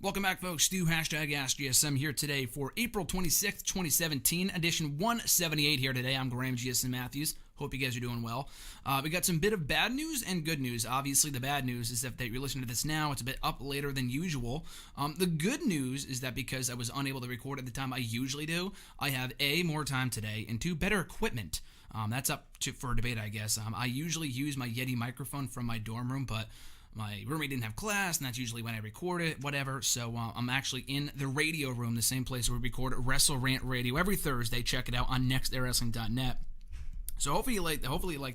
Welcome back, folks, to #AskGSM here today for April 26th, 2017, edition 178 here today. I'm Graham GSM Matthews. Hope you guys are doing well. We got some bit of bad news and good news. Obviously, the bad news is that you're listening to this now. It's a bit up later than usual. The good news is that because I was unable to record at the time I usually do, I have A, more time today, and 2, better equipment. That's up for debate, I guess. I usually use my Yeti microphone from my dorm room, but my roommate didn't have class, and that's usually when I record it, whatever. So I'm actually in the radio room, the same place where we record Wrestle Rant Radio every Thursday. Check it out on nextairwrestling.net. So hopefully you like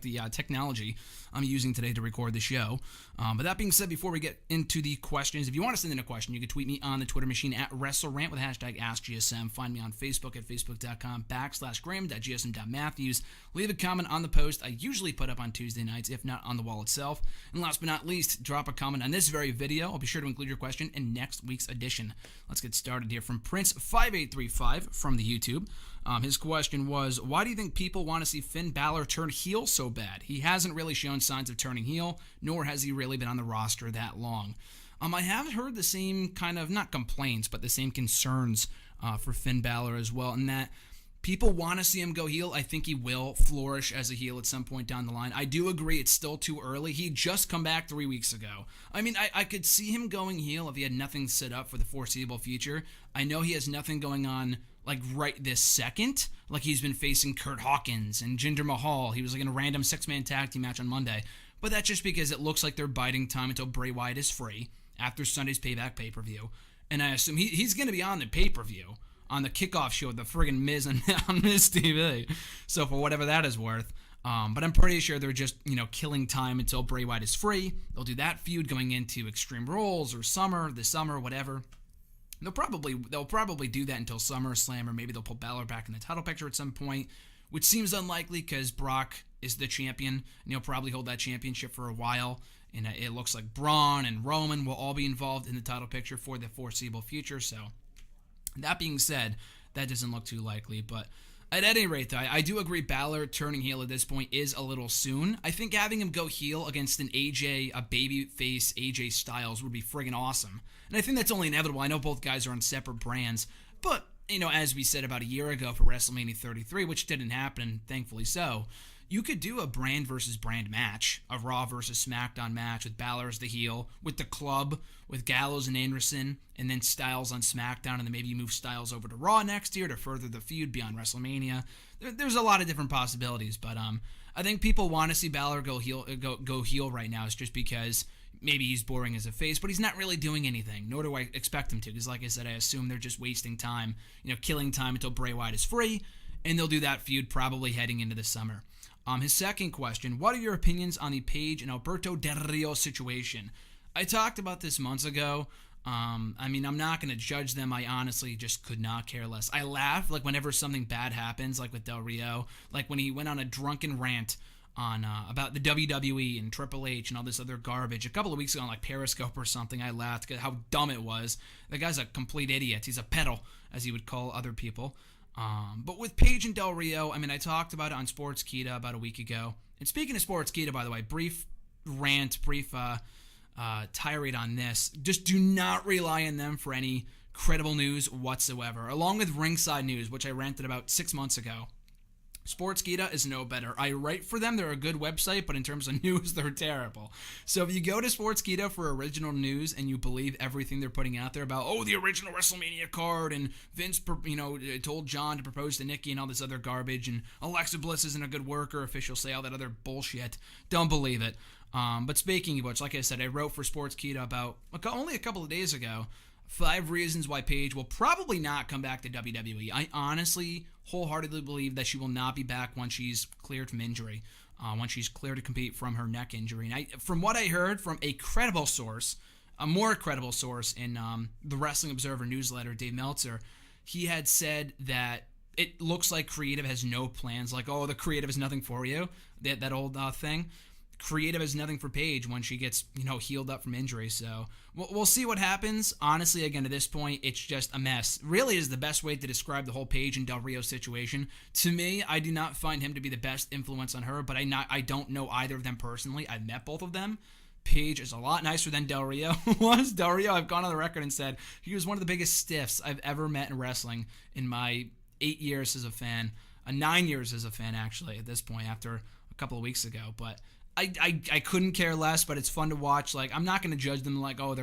the technology I'm using today to record the show. But that being said, before we get into the questions, if you want to send in a question, you can tweet me on the Twitter machine at WrestleRant with #AskGSM. Find me on Facebook at facebook.com/Graham.GSM.Matthews. Leave a comment on the post I usually put up on Tuesday nights, if not on the wall itself. And last but not least, drop a comment on this very video. I'll be sure to include your question in next week's edition. Let's get started here from Prince5835 from the YouTube. His question was, why do you think people want to see Finn Balor turn heel so bad? He hasn't really shown signs of turning heel, nor has he really been on the roster that long. I have heard the same kind of, not complaints, but the same concerns for Finn Balor as well, in that people want to see him go heel. I think he will flourish as a heel at some point down the line. I do agree it's still too early. He just come back 3 weeks ago. I mean, I could see him going heel if he had nothing set up for the foreseeable future. I know he has nothing going on like right this second. Like he's been facing Kurt Hawkins and Jinder Mahal. He was like in a random 6-man tag team match on Monday. But that's just because it looks like they're biding time until Bray Wyatt is free after Sunday's Payback pay-per-view. And I assume he's going to be on the pay-per-view, on the kickoff show, the friggin' Miz on Miz TV. So for whatever that is worth. But I'm pretty sure they're just, killing time until Bray Wyatt is free. They'll do that feud going into Extreme Rules or this summer, whatever. They'll probably do that until SummerSlam, or maybe they'll put Balor back in the title picture at some point, which seems unlikely because Brock is the champion, and he'll probably hold that championship for a while. And it looks like Braun and Roman will all be involved in the title picture for the foreseeable future. So that being said, that doesn't look too likely. But at any rate, though, I do agree Balor turning heel at this point is a little soon. I think having him go heel against a babyface AJ Styles would be friggin' awesome. And I think that's only inevitable. I know both guys are on separate brands, but, as we said about a year ago for WrestleMania 33, which didn't happen, thankfully so, you could do a brand versus brand match, a Raw versus SmackDown match with Balor as the heel, with the club, with Gallows and Anderson, and then Styles on SmackDown, and then maybe you move Styles over to Raw next year to further the feud beyond WrestleMania. There's a lot of different possibilities, but I think people want to see Balor go heel right now. It's just because maybe he's boring as a face, but he's not really doing anything, nor do I expect him to, because like I said, I assume they're just wasting time, killing time until Bray Wyatt is free, and they'll do that feud probably heading into the summer. His second question, what are your opinions on the Paige and Alberto Del Rio situation? I talked about this months ago. I'm not going to judge them. I honestly just could not care less. I laugh like whenever something bad happens, like with Del Rio, like when he went on a drunken rant on about the WWE and Triple H and all this other garbage a couple of weeks ago on like Periscope or something. I laughed at how dumb it was. The guy's a complete idiot. He's a pedal, as he would call other people. But with Paige and Del Rio, I talked about it on Sportskeeda about a week ago. And speaking of Sportskeeda, by the way, brief tirade on this. Just do not rely on them for any credible news whatsoever. Along with Ringside News, which I ranted about 6 months ago. Sportskeeda is no better. I write for them. They're a good website, but in terms of news, they're terrible. So if you go to Sportskeeda for original news and you believe everything they're putting out there about, the original WrestleMania card and Vince, told John to propose to Nikki and all this other garbage and Alexa Bliss isn't a good worker, officials say all that other bullshit. Don't believe it. But speaking of which, like I said, I wrote for Sportskeeda about only a couple of days ago 5 reasons why Paige will probably not come back to WWE. I honestly, wholeheartedly believe that she will not be back once she's cleared from injury, once she's cleared to compete from her neck injury. And from what I heard from a credible source, a more credible source in the Wrestling Observer newsletter, Dave Meltzer, he had said that it looks like creative has no plans, like, the creative is nothing for you, that old thing. Creative is nothing for Paige when she gets, healed up from injury. So we'll see what happens. Honestly, again, at this point, it's just a mess. Really is the best way to describe the whole Paige and Del Rio situation. To me, I do not find him to be the best influence on her, but I don't know either of them personally. I've met both of them. Paige is a lot nicer than Del Rio was. Del Rio, I've gone on the record and said he was one of the biggest stiffs I've ever met in wrestling in my 8 years as a fan. 9 years as a fan, actually, at this point, after a couple of weeks ago. But I couldn't care less, but it's fun to watch. Like, I'm not going to judge them like, oh,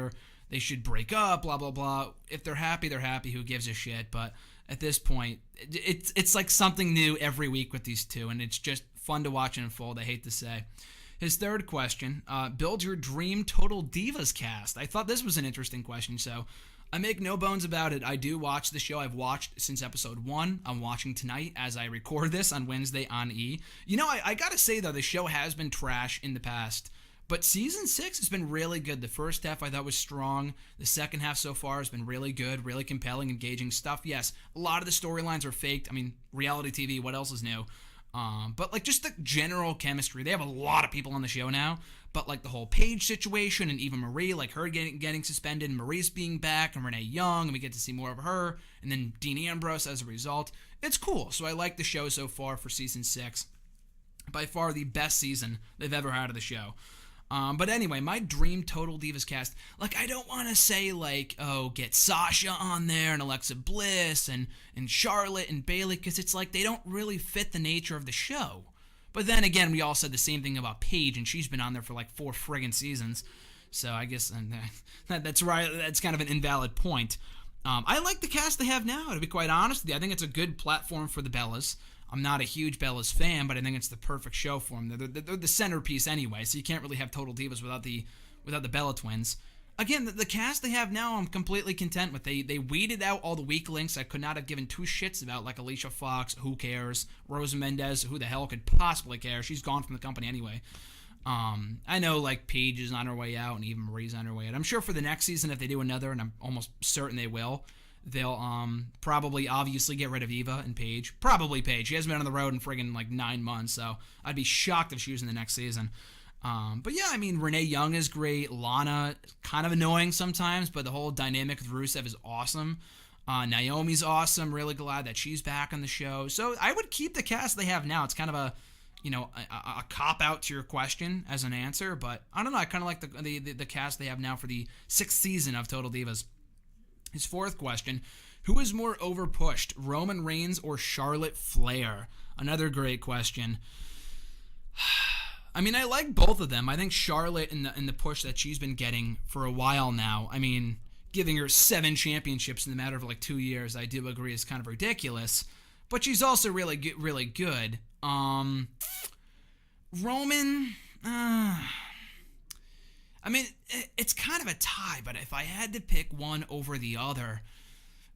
they should break up, blah, blah, blah. If they're happy, they're happy. Who gives a shit? But at this point, it's like something new every week with these two, and it's just fun to watch and unfold, I hate to say. His third question, build your dream Total Divas cast. I thought this was an interesting question, so I make no bones about it. I do watch the show. I've watched since episode 1. I'm watching tonight as I record this on Wednesday on E! You know, I gotta say, though, the show has been trash in the past, but season 6 has been really good. The first half I thought was strong. The second half so far has been really good, really compelling, engaging stuff. Yes, a lot of the storylines are faked. I mean, reality TV, what else is new? But like just the general chemistry. They have a lot of people on the show now, but like the whole Paige situation and even Marie, like her getting suspended and Maurice being back and Renee Young, and we get to see more of her, and then Dean Ambrose as a result. It's cool. So I like the show so far for season 6. By far the best season they've ever had of the show. But anyway, my dream Total Divas cast, like, I don't want to say, like, oh, get Sasha on there and Alexa Bliss and Charlotte and Bayley, because it's like they don't really fit the nature of the show. But then again, we all said the same thing about Paige, and she's been on there for like 4 friggin' seasons. So I guess that's right. That's kind of an invalid point. I like the cast they have now, to be quite honest with you. I think it's a good platform for the Bellas. I'm not a huge Bellas fan, but I think it's the perfect show for them. They're the centerpiece anyway, so you can't really have Total Divas without the Bella Twins. Again, the cast they have now, I'm completely content with. They weeded out all the weak links I could not have given 2 shits about, like Alicia Fox, who cares? Rosa Mendez, who the hell could possibly care? She's gone from the company anyway. I know, like, Paige is on her way out, and even Marie's on her way out. I'm sure for the next season, if they do another, and I'm almost certain they will, they'll probably obviously get rid of Eva and Paige. Probably Paige. She hasn't been on the road in friggin' like 9 months, so I'd be shocked if she was in the next season. But yeah, I mean, Renee Young is great. Lana, kind of annoying sometimes, but the whole dynamic with Rusev is awesome. Naomi's awesome. Really glad that she's back on the show. So I would keep the cast they have now. It's kind of a cop-out to your question as an answer, but I don't know. I kind of like the cast they have now for the 6th season of Total Divas. His 4th question, who is more overpushed, Roman Reigns or Charlotte Flair? Another great question. I mean, I like both of them. I think Charlotte in the push that she's been getting for a while now, I mean, giving her 7 championships in the matter of like 2 years, I do agree is kind of ridiculous. But she's also really good. Roman, I mean, it's kind of a tie, but if I had to pick one over the other,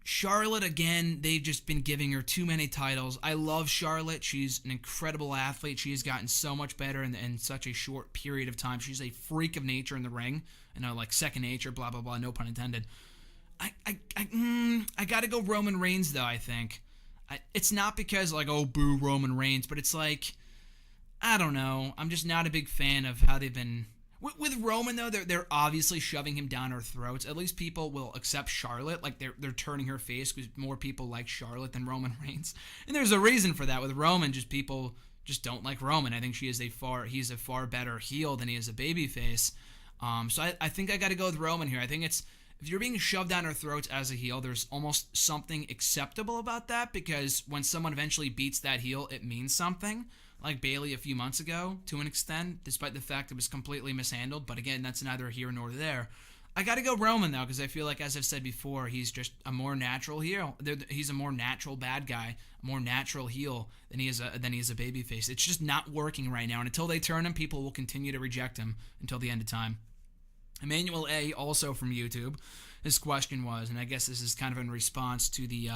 Charlotte, again, they've just been giving her too many titles. I love Charlotte. She's an incredible athlete. She has gotten so much better in such a short period of time. She's a freak of nature in the ring. You know, like second nature, blah, blah, blah, no pun intended. I got to go Roman Reigns, though, I think. It's not because, like, oh, boo, Roman Reigns, but it's like, I don't know. I'm just not a big fan of how they've been... With Roman, though, they're obviously shoving him down our throats. At least people will accept Charlotte. Like, they're turning her face because more people like Charlotte than Roman Reigns. And there's a reason for that. With Roman, just people just don't like Roman. I think he's a far better heel than he is a babyface. So I think I got to go with Roman here. I think it's... If you're being shoved down our throats as a heel, there's almost something acceptable about that, because when someone eventually beats that heel, it means something. Like Bayley a few months ago, to an extent, despite the fact it was completely mishandled. But again, that's neither here nor there. I got to go Roman, though, because I feel like, as I've said before, he's just a more natural heel. He's a more natural bad guy, a more natural heel than he is a babyface. It's just not working right now. And until they turn him, people will continue to reject him until the end of time. Emmanuel A., also from YouTube, his question was, and I guess this is kind of in response to the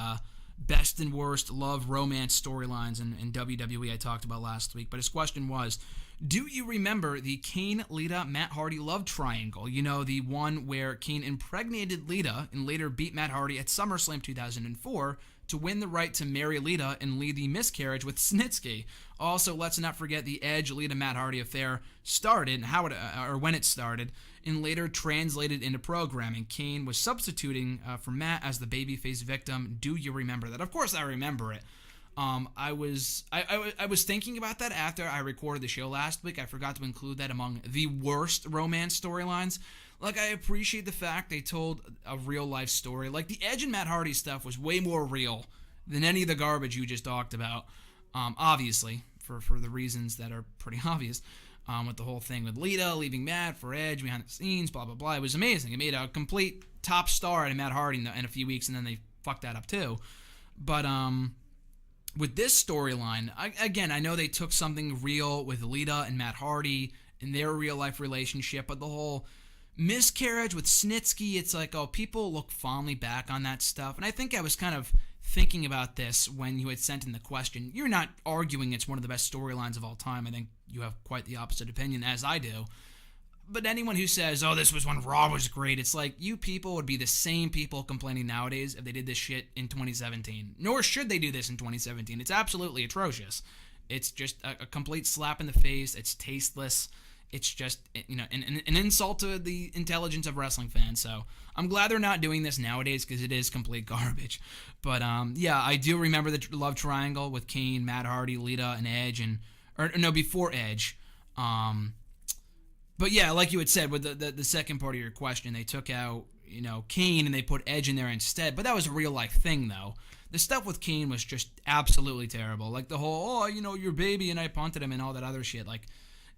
best and worst love romance storylines in WWE I talked about last week, but his question was, do you remember the Kane, Lita, Matt Hardy love triangle? You know, the one where Kane impregnated Lita and later beat Matt Hardy at SummerSlam 2004 to win the right to marry Lita and lead the miscarriage with Snitsky. Also, let's not forget the Edge Lita Matt Hardy affair started, when it started, and later translated into programming. Kane was substituting for Matt as the babyface victim. Do you remember that? Of course I remember it. I was thinking about that after I recorded the show last week. I forgot to include that among the worst romance storylines. Like, I appreciate the fact they told a real life story. Like, the Edge and Matt Hardy stuff was way more real than any of the garbage you just talked about. Obviously, for the reasons that are pretty obvious. With the whole thing with Lita leaving Matt for Edge behind the scenes, blah, blah, blah. It was amazing. It made a complete top star out of Matt Hardy in a few weeks, and then they fucked that up too. But, with this storyline, I know they took something real with Lita and Matt Hardy in their real-life relationship, but the whole miscarriage with Snitsky, it's like, oh, people look fondly back on that stuff. And I think I was kind of thinking about this when you had sent in the question. You're not arguing it's one of the best storylines of all time. I think you have quite the opposite opinion, as I do. But anyone who says, oh, this was when Raw was great, it's like you people would be the same people complaining nowadays if they did this shit in 2017. Nor should they do this in 2017. It's absolutely atrocious. It's just a complete slap in the face. It's tasteless. It's just, an insult to the intelligence of wrestling fans. So I'm glad they're not doing this nowadays because it is complete garbage. But, I do remember the love triangle with Kane, Matt Hardy, Lita, and Edge. Before Edge. But yeah, like you had said, with the second part of your question, they took out, Kane and they put Edge in there instead. But that was a real life thing, though. The stuff with Kane was just absolutely terrible. Like the whole, your baby and I punted him and all that other shit. Like,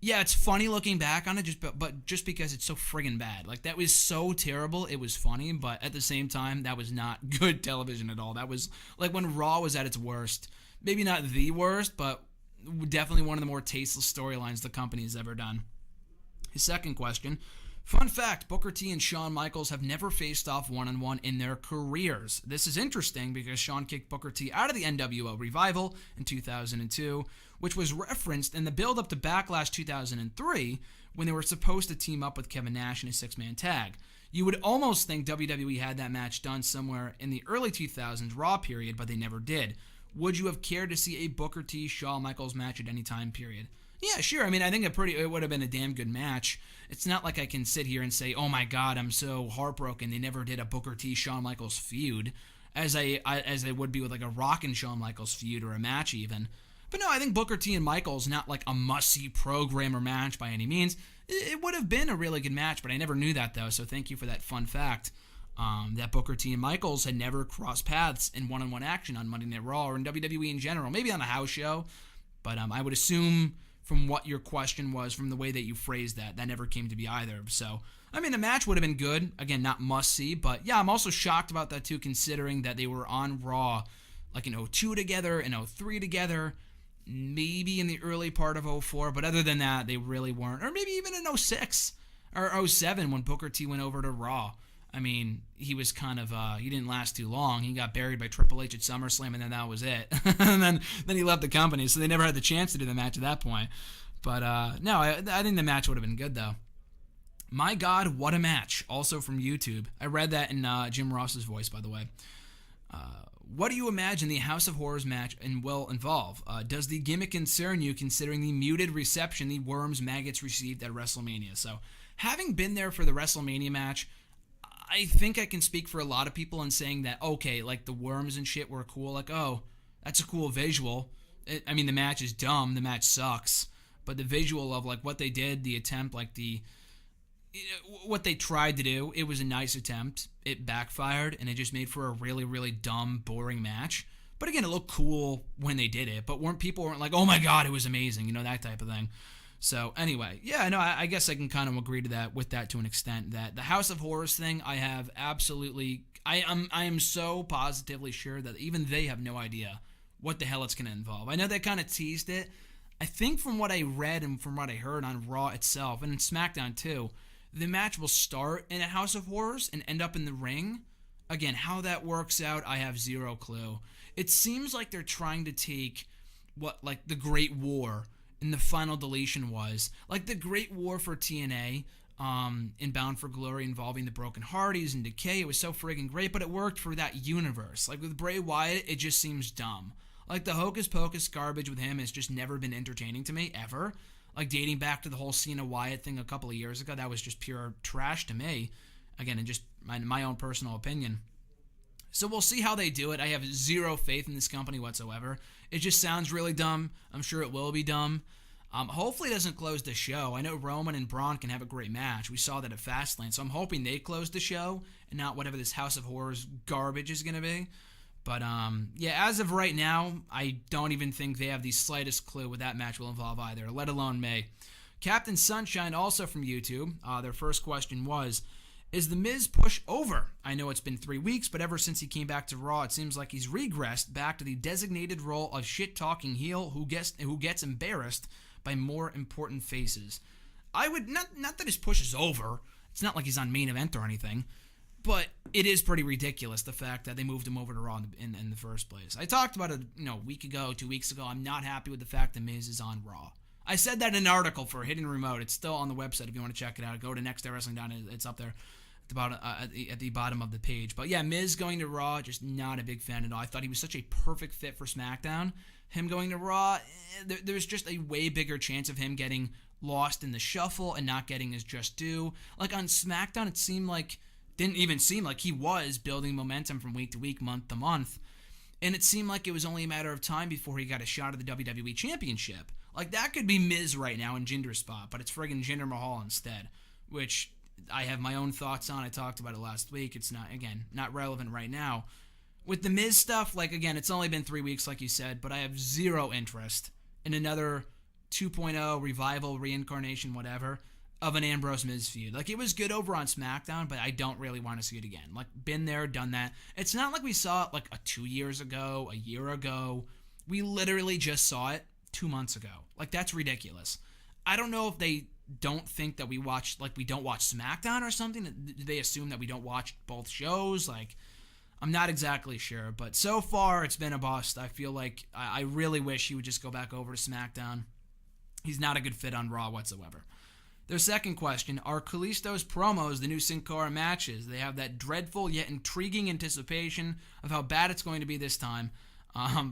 yeah, it's funny looking back on it, but just because it's so friggin' bad. Like, that was so terrible, it was funny, but at the same time, that was not good television at all. That was, like, when Raw was at its worst. Maybe not the worst, but definitely one of the more tasteless storylines the company has ever done. His second question, fun fact, Booker T and Shawn Michaels have never faced off one-on-one in their careers. This is interesting because Shawn kicked Booker T out of the NWO Revival in 2002, which was referenced in the build-up to Backlash 2003 when they were supposed to team up with Kevin Nash in a six-man tag. You would almost think WWE had that match done somewhere in the early 2000s Raw period, but they never did. Would you have cared to see a Booker T Shawn Michaels match at any time period? Yeah, sure. I mean, I think it would have been a damn good match. It's not like I can sit here and say, oh my God, I'm so heartbroken they never did a Booker T Shawn Michaels feud, as they would be with like a Rock and Shawn Michaels feud or a match even. But no, I think Booker T and Michaels, not like a must-see program or match by any means. It would have been a really good match, but I never knew that though, so thank you for that fun fact. That Booker T and Michaels had never crossed paths in one-on-one action on Monday Night Raw or in WWE in general, maybe on a house show, but I would assume from what your question was, from the way that you phrased that never came to be either. So, I mean, the match would have been good. Again, not must-see, but yeah, I'm also shocked about that too, considering that they were on Raw like in 02 together, in 03 together, maybe in the early part of 04, but other than that, they really weren't. Or maybe even in 06 or 07 when Booker T went over to Raw. I mean, he was kind of, he didn't last too long. He got buried by Triple H at SummerSlam, and then that was it. And then he left the company, so they never had the chance to do the match at that point. But, no, I think the match would have been good, though. My God, what a match. Also from YouTube. I read that in Jim Ross's voice, by the way. What do you imagine the House of Horrors match will involve? Does the gimmick concern you, considering the muted reception the Worms Maggots received at WrestleMania? So, having been there for the WrestleMania match, I think I can speak for a lot of people in saying that, okay, like the worms and shit were cool. Like, oh, that's a cool visual. I mean, the match is dumb. The match sucks. But the visual of, like, what they did, the attempt, like, what they tried to do, it was a nice attempt. It backfired, and it just made for a really, really dumb, boring match. But again, it looked cool when they did it. But people weren't like, oh my God, it was amazing, that type of thing. So anyway, yeah, no, I guess I can kind of agree to that with that to an extent. That the House of Horrors thing, I have absolutely, I am so positively sure that even they have no idea what the hell it's going to involve. I know they kind of teased it. I think from what I read and from what I heard on Raw itself and in SmackDown too, the match will start in a House of Horrors and end up in the ring. Again, how that works out, I have zero clue. It seems like they're trying to take what, like, the Great War and the final deletion was. Like the Great War for TNA in Bound for Glory involving the Broken Hardys and Decay. It was so friggin' great, but it worked for that universe. Like with Bray Wyatt, it just seems dumb. Like the hocus pocus garbage with him has just never been entertaining to me, ever. Like dating back to the whole Cena Wyatt thing a couple of years ago, that was just pure trash to me. Again, in just my own personal opinion. So we'll see how they do it. I have zero faith in this company whatsoever. It just sounds really dumb. I'm sure it will be dumb. Hopefully it doesn't close the show. I know Roman and Braun can have a great match. We saw that at Fastlane. So I'm hoping they close the show and not whatever this House of Horrors garbage is going to be. But, yeah, as of right now, I don't even think they have the slightest clue what that match will involve either, let alone May. Captain Sunshine, also from YouTube, their first question was, is the Miz Push Over? I know it's been 3 weeks, but ever since he came back to Raw, it seems like he's regressed back to the designated role of shit-talking heel who gets embarrassed by more important faces. I would, not that his push is over, it's not like he's on main event or anything, but it is pretty ridiculous, the fact that they moved him over to Raw in the first place. I talked about it, a week ago, 2 weeks ago. I'm not happy with the fact that Miz is on Raw. I said that in an article for Hidden Remote. It's still on the website if you want to check it out. Go to Next Day Wrestling Down. It's up there at the bottom of the page. But yeah, Miz going to Raw, just not a big fan at all. I thought he was such a perfect fit for SmackDown. Him going to Raw, there was just a way bigger chance of him getting lost in the shuffle and not getting his just due. Like on SmackDown, didn't even seem like he was building momentum from week to week, month to month. And it seemed like it was only a matter of time before he got a shot at the WWE Championship. Like, that could be Miz right now in Jinder's spot, but it's friggin' Jinder Mahal instead, which I have my own thoughts on. I talked about it last week. It's not relevant right now. With the Miz stuff, it's only been 3 weeks, like you said, but I have zero interest in another 2.0 revival, reincarnation, whatever, of an Ambrose-Miz feud. Like, it was good over on SmackDown, but I don't really want to see it again. Like, been there, done that. It's not like we saw it, 2 years ago, a year ago. We literally just saw it 2 months ago. Like, that's ridiculous. I don't know if they don't think that we don't watch SmackDown or something. Do they assume that we don't watch both shows? I'm not exactly sure, but so far it's been a bust. I feel like I really wish he would just go back over to SmackDown. He's not a good fit on Raw whatsoever. Their second question, are Kalisto's promos the new Sin Cara matches? They have that dreadful yet intriguing anticipation of how bad it's going to be this time.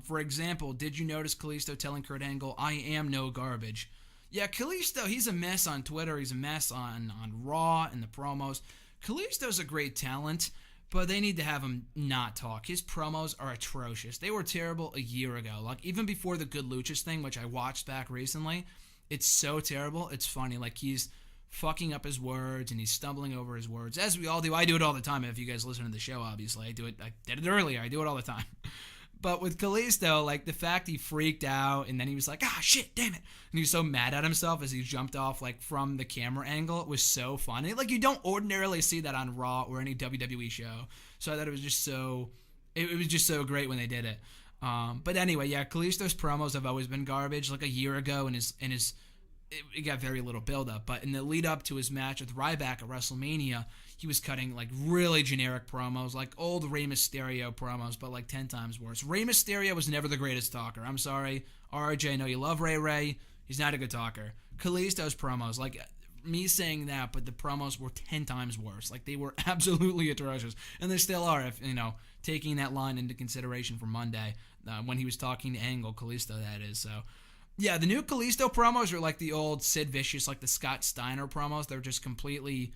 For example, did you notice Kalisto telling Kurt Angle, I am no garbage? Yeah, Kalisto, he's a mess on Twitter. He's a mess on Raw and the promos. Kalisto's a great talent, but they need to have him not talk. His promos are atrocious. They were terrible a year ago. Even before the Good Luchas thing, which I watched back recently, it's so terrible. It's funny. He's fucking up his words and he's stumbling over his words, as we all do. I do it all the time. If you guys listen to the show, obviously. I did it earlier. I do it all the time. But with Kalisto, the fact he freaked out and then he was like, shit, damn it. And he was so mad at himself as he jumped off, from the camera angle. It was so funny. You don't ordinarily see that on Raw or any WWE show. So I thought it was just so, it was just so great when they did it. But anyway, yeah, Kalisto's promos have always been garbage. A year ago, it got very little build-up. But in the lead-up to his match with Ryback at WrestleMania, he was cutting, really generic promos, old Rey Mysterio promos, but, 10 times worse. Rey Mysterio was never the greatest talker. I'm sorry. RJ, I know you love Ray. He's not a good talker. Kalisto's promos, me saying that, but the promos were 10 times worse. They were absolutely atrocious. And they still are, if, taking that line into consideration for Monday, when he was talking to Angle, Kalisto, that is. So, yeah, the new Kalisto promos are the old Sid Vicious, the Scott Steiner promos. They're just completely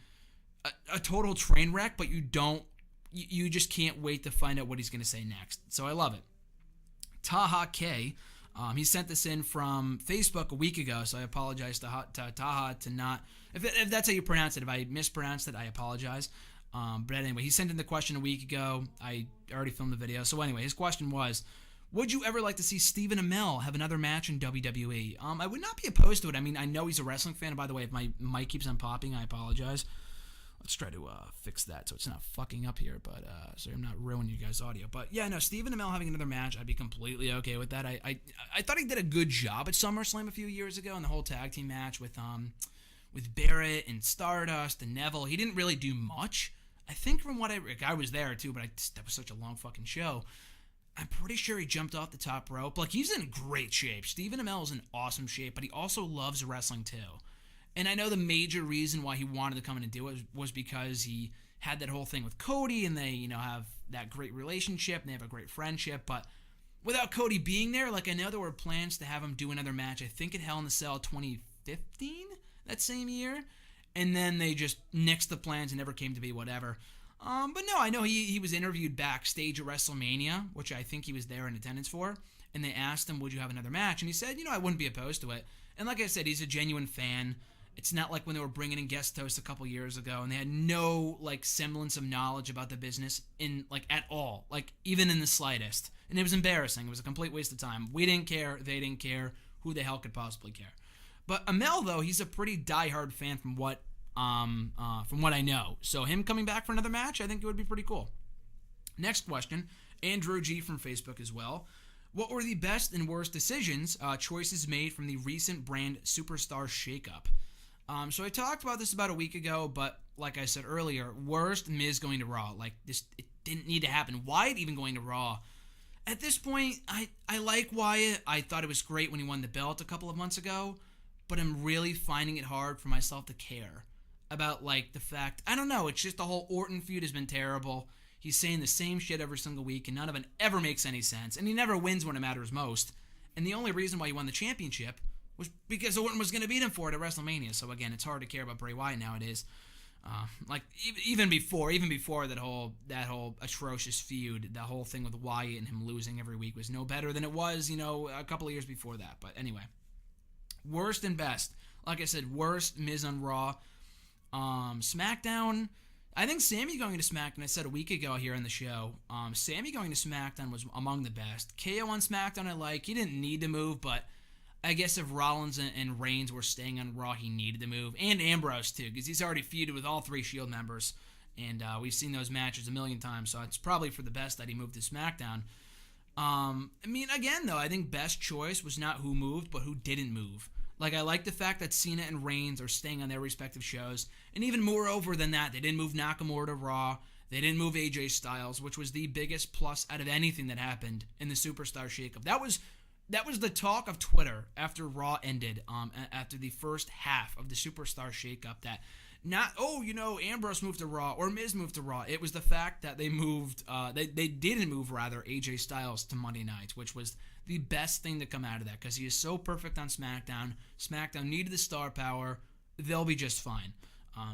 a total train wreck, but you just can't wait to find out what he's going to say next. So I love it. Taha K, he sent this in from Facebook a week ago, so I apologize to Taha to not, if that's how you pronounce it. If I mispronounced it, I apologize. But anyway, he sent in the question a week ago. I already filmed the video. So anyway, his question was, would you ever like to see Stephen Amell have another match in WWE? I would not be opposed to it. I know he's a wrestling fan. And by the way, if my mic keeps on popping, I apologize. Let's try to fix that so it's not fucking up here, but so I'm not ruining you guys' audio. But yeah, no, Stephen Amell having another match, I'd be completely okay with that. I thought he did a good job at SummerSlam a few years ago in the whole tag team match with Barrett and Stardust and Neville. He didn't really do much. I think from what I was there too, but that was such a long fucking show. I'm pretty sure he jumped off the top rope. He's in great shape. Stephen Amell is in awesome shape, but he also loves wrestling too. And I know the major reason why he wanted to come in and do it was because he had that whole thing with Cody, and they, have that great relationship, and they have a great friendship. But without Cody being there, I know there were plans to have him do another match, I think at Hell in a Cell 2015, that same year. And then they just nixed the plans and never came to be, whatever. But no, I know he was interviewed backstage at WrestleMania, which I think he was there in attendance for, and they asked him, would you have another match? And he said, I wouldn't be opposed to it. And like I said, he's a genuine fan. It's not like when they were bringing in guest hosts a couple years ago and they had no semblance of knowledge about the business at all, even in the slightest. And it was embarrassing. It was a complete waste of time. We didn't care. They didn't care. Who the hell could possibly care? But Amell, though, he's a pretty diehard fan from what I know. So him coming back for another match, I think it would be pretty cool. Next question, Andrew G from Facebook as well. What were the best and worst choices made from the recent brand Superstar Shakeup? So I talked about this about a week ago, but like I said earlier, worst, Miz going to Raw. It didn't need to happen. Wyatt even going to Raw. At this point, I like Wyatt. I thought it was great when he won the belt a couple of months ago, but I'm really finding it hard for myself to care about, the fact, I don't know, it's just the whole Orton feud has been terrible. He's saying the same shit every single week, and none of it ever makes any sense, and he never wins when it matters most. And the only reason why he won the championship was because Orton was going to beat him for it at WrestleMania. So again, it's hard to care about Bray Wyatt nowadays. Even before that whole atrocious feud, the whole thing with Wyatt and him losing every week was no better than it was, a couple of years before that. But anyway, worst and best. Like I said, worst, Miz on Raw. SmackDown, I think Sammy going to SmackDown, I said a week ago here on the show, Sammy going to SmackDown was among the best. KO on SmackDown I like. He didn't need to move, but I guess if Rollins and Reigns were staying on Raw, he needed to move. And Ambrose, too, because he's already feuded with all three Shield members. And we've seen those matches a million times, so it's probably for the best that he moved to SmackDown. Again, though, I think best choice was not who moved, but who didn't move. I like the fact that Cena and Reigns are staying on their respective shows. And even moreover than that, they didn't move Nakamura to Raw. They didn't move AJ Styles, which was the biggest plus out of anything that happened in the Superstar Shakeup. That was the talk of Twitter after Raw ended, after the first half of the Superstar Shakeup, that Ambrose moved to Raw or Miz moved to Raw. It was the fact that they moved, they didn't move, rather, AJ Styles to Monday nights, which was the best thing to come out of that, because he is so perfect on SmackDown. SmackDown needed the star power. They'll be just fine.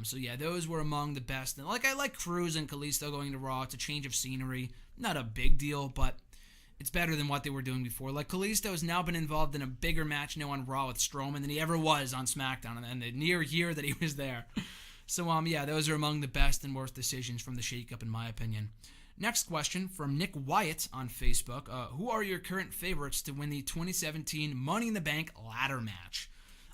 So yeah, those were among the best. And I like Cruz and Kalisto going to Raw. It's a change of scenery. Not a big deal, but it's better than what they were doing before. Kalisto has now been involved in a bigger match now on Raw with Strowman than he ever was on SmackDown in the near year that he was there. So yeah, those are among the best and worst decisions from the Shakeup, in my opinion. Next question from Nick Wyatt on Facebook. Who are your current favorites to win the 2017 Money in the Bank ladder match?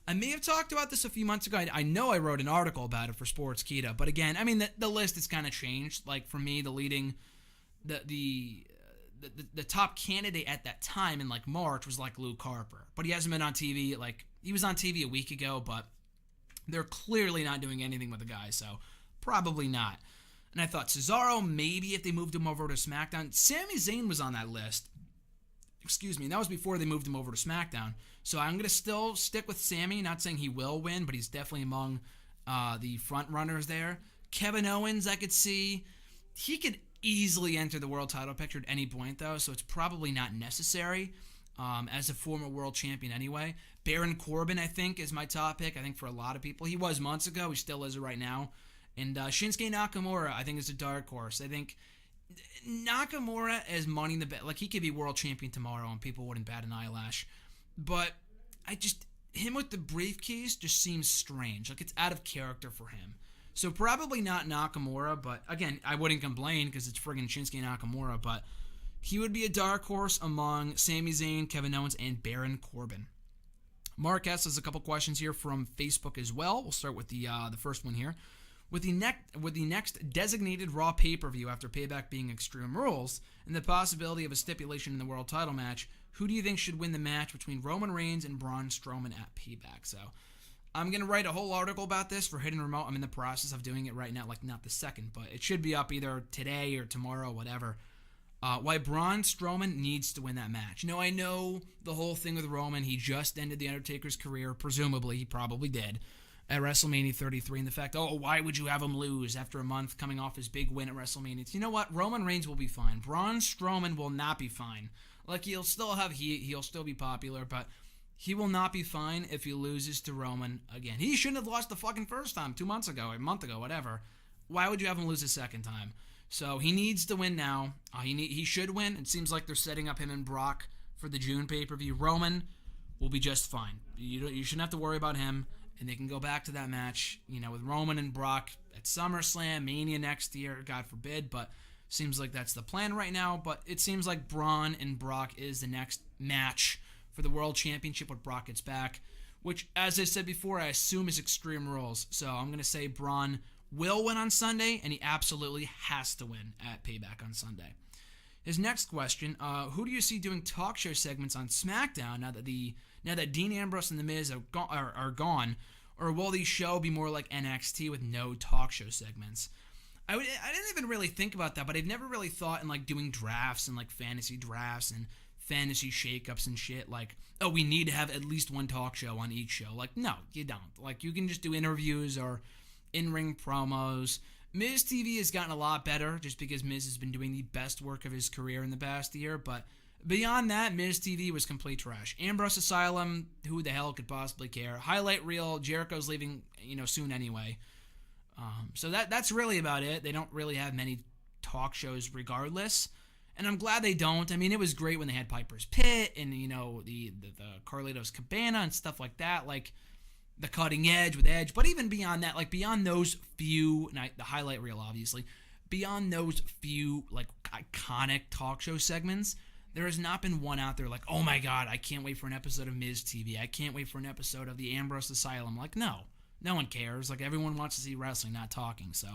I may have talked about this a few months ago. I know I wrote an article about it for Sportskeeda, but again, the list has kind of changed. For me, the top candidate at that time in March was Luke Harper, but he hasn't been on TV. He was on TV a week ago, but they're clearly not doing anything with the guy, so probably not. And I thought Cesaro, maybe if they moved him over to SmackDown. Sami Zayn was on that list. And that was before they moved him over to SmackDown. So I'm going to still stick with Sami, not saying he will win, but he's definitely among the front runners there. Kevin Owens, I could see. He could easily enter the world title picture at any point, though, so it's probably not necessary as a former world champion anyway. Baron Corbin, I think, is my top pick. I think for a lot of people. He was months ago. He still is right now. And Shinsuke Nakamura, I think, is a dark horse. I think Nakamura as Money in the Bank, he could be world champion tomorrow and people wouldn't bat an eyelash. But him with the briefcase just seems strange. It's out of character for him. So probably not Nakamura, but again, I wouldn't complain because it's friggin' Shinsuke Nakamura, but he would be a dark horse among Sami Zayn, Kevin Owens, and Baron Corbin. Mark S. has a couple questions here from Facebook as well. We'll start with the first one here. With the next designated Raw pay-per-view after Payback being Extreme Rules, and the possibility of a stipulation in the world title match, who do you think should win the match between Roman Reigns and Braun Strowman at Payback? So I'm going to write a whole article about this for Hidden Remote. I'm in the process of doing it right now, not the second, but it should be up either today or tomorrow, whatever. Why Braun Strowman needs to win that match. I know the whole thing with Roman. He just ended The Undertaker's career, presumably. He probably did. At WrestleMania 33, and the fact, why would you have him lose after a month coming off his big win at WrestleMania? You know what? Roman Reigns will be fine. Braun Strowman will not be fine. He'll still have heat, he'll still be popular, but he will not be fine if he loses to Roman again. He shouldn't have lost the fucking first time, 2 months ago, a month ago, whatever. why would you have him lose a second time? So he needs to win now. He should win. It seems like they're setting up him and Brock for the June pay-per-view. Roman will be just fine. You shouldn't have to worry about him, and they can go back to that match, with Roman and Brock at SummerSlam, Mania next year, God forbid, but seems like that's the plan right now. But it seems like Braun and Brock is the next match for the World Championship when Brock gets back, which, as I said before, I assume is Extreme Rules. So I'm going to say Braun will win on Sunday, and he absolutely has to win at Payback on Sunday. His next question, who do you see doing talk show segments on SmackDown now that Dean Ambrose and The Miz are gone, or will the show be more like NXT with no talk show segments? I didn't even really think about that, but I've never really thought in like doing drafts and like fantasy drafts and fantasy shakeups and shit. Like, oh, we need to have at least one talk show on each show. Like, no, you don't. Like, you can just do interviews or in-ring promos. Miz TV has gotten a lot better just because Miz has been doing the best work of his career in the past year, but beyond that, Miz TV was complete trash. Ambrose Asylum, who the hell could possibly care? Highlight reel, Jericho's leaving, soon anyway. So that's really about it. They don't really have many talk shows regardless, and I'm glad they don't. I mean, it was great when they had Piper's Pit and, the Carlito's Cabana and stuff like that, like the Cutting Edge with Edge. But even beyond that, like beyond those few, the highlight reel obviously, beyond those few like iconic talk show segments, there has not been one out there like, oh my God, I can't wait for an episode of Miz TV. I can't wait for an episode of the Ambrose Asylum. Like, no one cares. Like, everyone wants to see wrestling, not talking. So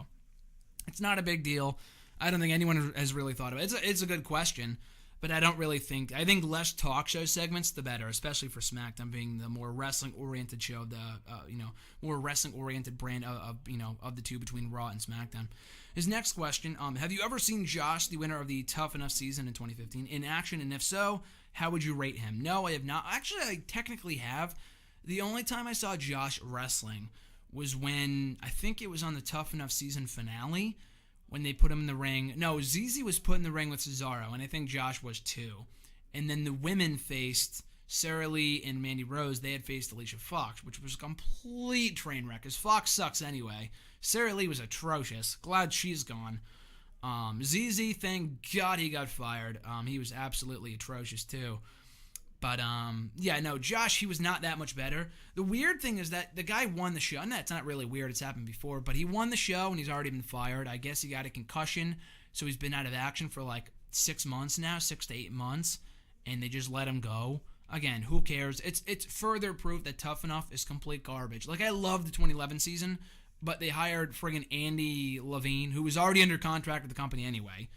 it's not a big deal. I don't think anyone has really thought of it. It's a good question, but I think less talk show segments, the better, especially for SmackDown being the more wrestling-oriented show, more wrestling-oriented brand of the two between Raw and SmackDown. His next question, have you ever seen Josh, the winner of the Tough Enough season in 2015, in action? And if so, how would you rate him? No, I have not. Actually, I technically have. The only time I saw Josh wrestling was when, I think it was on the Tough Enough season finale, when they put him in the ring. No, ZZ was put in the ring with Cesaro, and I think Josh was too. And then the women faced Sarah Lee and Mandy Rose. They had faced Alicia Fox, which was a complete train wreck, because Fox sucks anyway. Sarah Lee was atrocious. Glad she's gone. ZZ, thank God he got fired. He was absolutely atrocious too. But, Josh, he was not that much better. The weird thing is that the guy won the show. And that's not really weird. It's happened before. But he won the show, and he's already been fired. I guess he got a concussion, so he's been out of action for like 6 months now, 6 to 8 months, and they just let him go. Again, who cares? It's further proof that Tough Enough is complete garbage. Like, I love the 2011 season, but they hired friggin' Andy Levine, who was already under contract with the company anyway.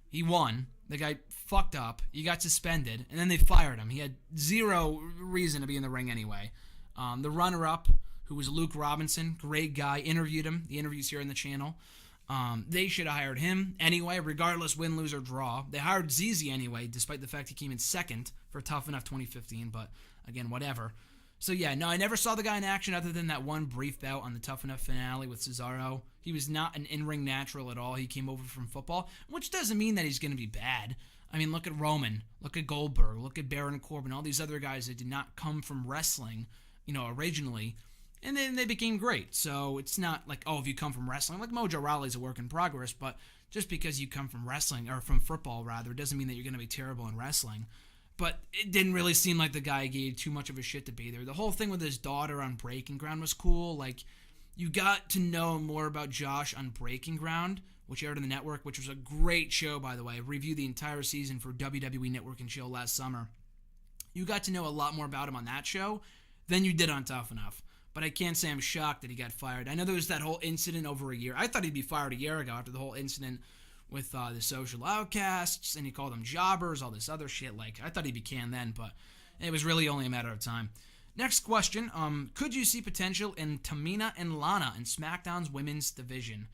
He won. The guy fucked up. He got suspended, and then they fired him. He had zero reason to be in the ring anyway. The runner-up, who was Luke Robinson, great guy, interviewed him. The interview's here on the channel. They should have hired him anyway, regardless win, lose, or draw. They hired ZZ anyway, despite the fact he came in second for Tough Enough 2015, but again, whatever. So yeah, no, I never saw the guy in action other than that one brief bout on the Tough Enough finale with Cesaro. He was not an in-ring natural at all. He came over from football, which doesn't mean that he's going to be bad. I mean, look at Roman, look at Goldberg, look at Baron Corbin, all these other guys that did not come from wrestling, originally, and then they became great. So it's not like, oh, if you come from wrestling, like Mojo Rawley's a work in progress, but just because you come from wrestling, or from football rather, doesn't mean that you're going to be terrible in wrestling. But it didn't really seem like the guy gave too much of a shit to be there. The whole thing with his daughter on Breaking Ground was cool. Like, you got to know more about Josh on Breaking Ground, which aired on the network, which was a great show, by the way. I reviewed the entire season for WWE Network and Chill last summer. You got to know a lot more about him on that show than you did on Tough Enough. But I can't say I'm shocked that he got fired. I know there was that whole incident over a year. I thought he'd be fired a year ago after the whole incident with the social outcasts, and he called them jobbers, all this other shit. Like, I thought he'd be canned then, but it was really only a matter of time. Next question, could you see potential in Tamina and Lana in SmackDown's women's division?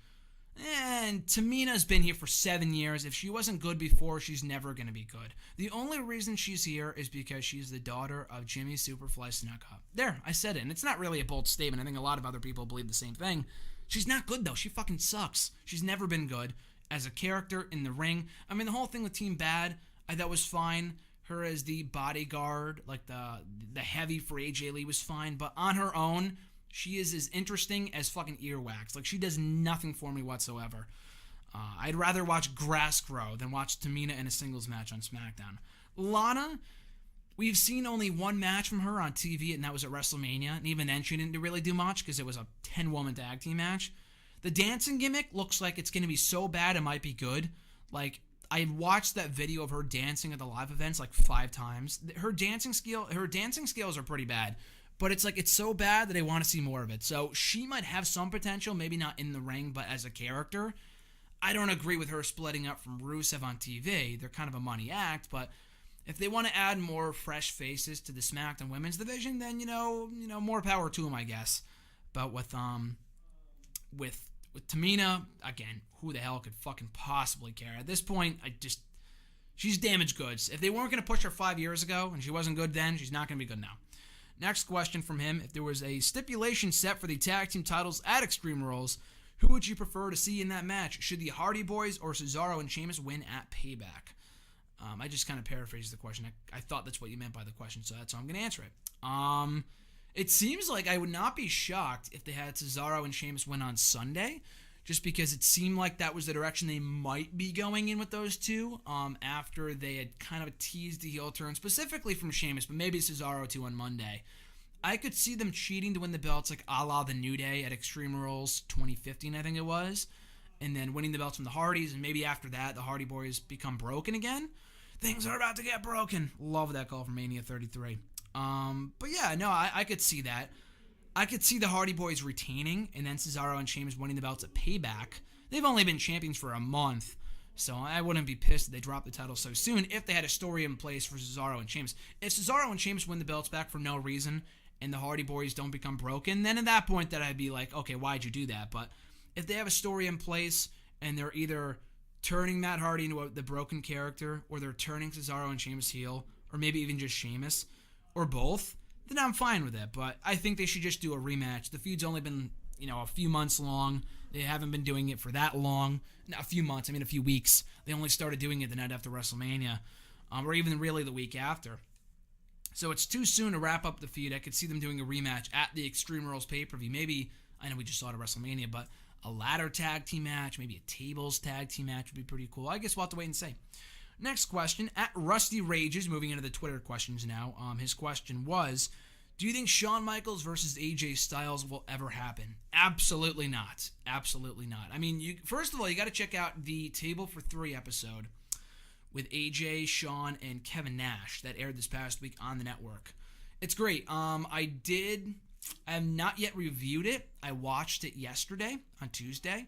And Tamina's been here for 7 years. If she wasn't good before, she's never going to be good. The only reason she's here is because she's the daughter of Jimmy Superfly Snuka. There, I said it, and it's not really a bold statement. I think a lot of other people believe the same thing. She's not good, though. She fucking sucks. She's never been good as a character in the ring. I mean, the whole thing with Team Bad, I thought was fine. Her as the bodyguard, like the heavy for AJ Lee was fine. But on her own, She is as interesting as fucking earwax. Like, she does nothing for me whatsoever. I'd rather watch grass grow than watch Tamina in a singles match on SmackDown. Lana, we've seen only one match from her on TV, and that was at WrestleMania. And even then, she didn't really do much because it was a 10-woman tag team match. The dancing gimmick looks like it's going to be so bad it might be good. Like, I watched that video of her dancing at the live events like 5 times. Her dancing skills are pretty bad. But it's like, it's so bad that I want to see more of it. So she might have some potential, maybe not in the ring, but as a character. I don't agree with her splitting up from Rusev on TV. They're kind of a money act, but if they want to add more fresh faces to the SmackDown Women's Division, then more power to them, I guess. But with Tamina, again, who the hell could fucking possibly care? At this point, she's damaged goods. If they weren't going to push her 5 years ago and she wasn't good then, she's not going to be good now. Next question from him: if there was a stipulation set for the tag team titles at Extreme Rules, who would you prefer to see in that match? Should the Hardy Boys or Cesaro and Sheamus win at Payback? I just kind of paraphrased the question. I thought that's what you meant by the question, so that's how I'm going to answer it. It seems like I would not be shocked if they had Cesaro and Sheamus win on Sunday, just because it seemed like that was the direction they might be going in with those two after they had kind of teased the heel turn, specifically from Sheamus, but maybe Cesaro too on Monday. I could see them cheating to win the belts like a la the New Day at Extreme Rules 2015, I think it was, and then winning the belts from the Hardys, and maybe after that the Hardy Boys become broken again. Things are about to get broken. Love that call from Mania 33. But yeah, no, I could see that. I could see the Hardy Boys retaining, and then Cesaro and Sheamus winning the belts at Payback. They've only been champions for a month, so I wouldn't be pissed if they dropped the title so soon if they had a story in place for Cesaro and Sheamus. If Cesaro and Sheamus win the belts back for no reason, and the Hardy Boys don't become broken, then at that point that I'd be like, okay, why'd you do that? But if they have a story in place and they're either turning Matt Hardy into the broken character, or they're turning Cesaro and Sheamus heel, or maybe even just Sheamus, or both, then I'm fine with it. But I think they should just do a rematch. The feud's only been, a few months long. They haven't been doing it for that long. Not a few months, a few weeks. They only started doing it the night after WrestleMania, or even really the week after. So it's too soon to wrap up the feud. I could see them doing a rematch at the Extreme Rules pay-per-view. Maybe, I know we just saw it at WrestleMania, but a ladder tag team match, maybe a tables tag team match would be pretty cool. I guess we'll have to wait and see. Next question, at Rusty Rages, moving into the Twitter questions now. His question was, do you think Shawn Michaels versus AJ Styles will ever happen? Absolutely not. Absolutely not. First of all, you got to check out the Table for 3 episode with AJ, Shawn, and Kevin Nash that aired this past week on the network. It's great. I have not yet reviewed it. I watched it yesterday on Tuesday.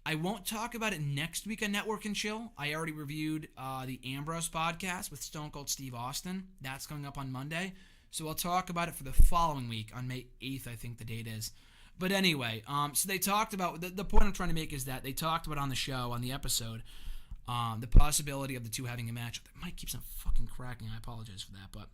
I won't talk about it next week on Network and Chill. I already reviewed the Ambrose podcast with Stone Cold Steve Austin. That's coming up on Monday. So I'll talk about it for the following week on May 8th, I think the date is. But anyway, so they talked about, the point I'm trying to make is that they talked about on the show, on the episode, the possibility of the two having a match. The mic keeps on fucking cracking. I apologize for that. But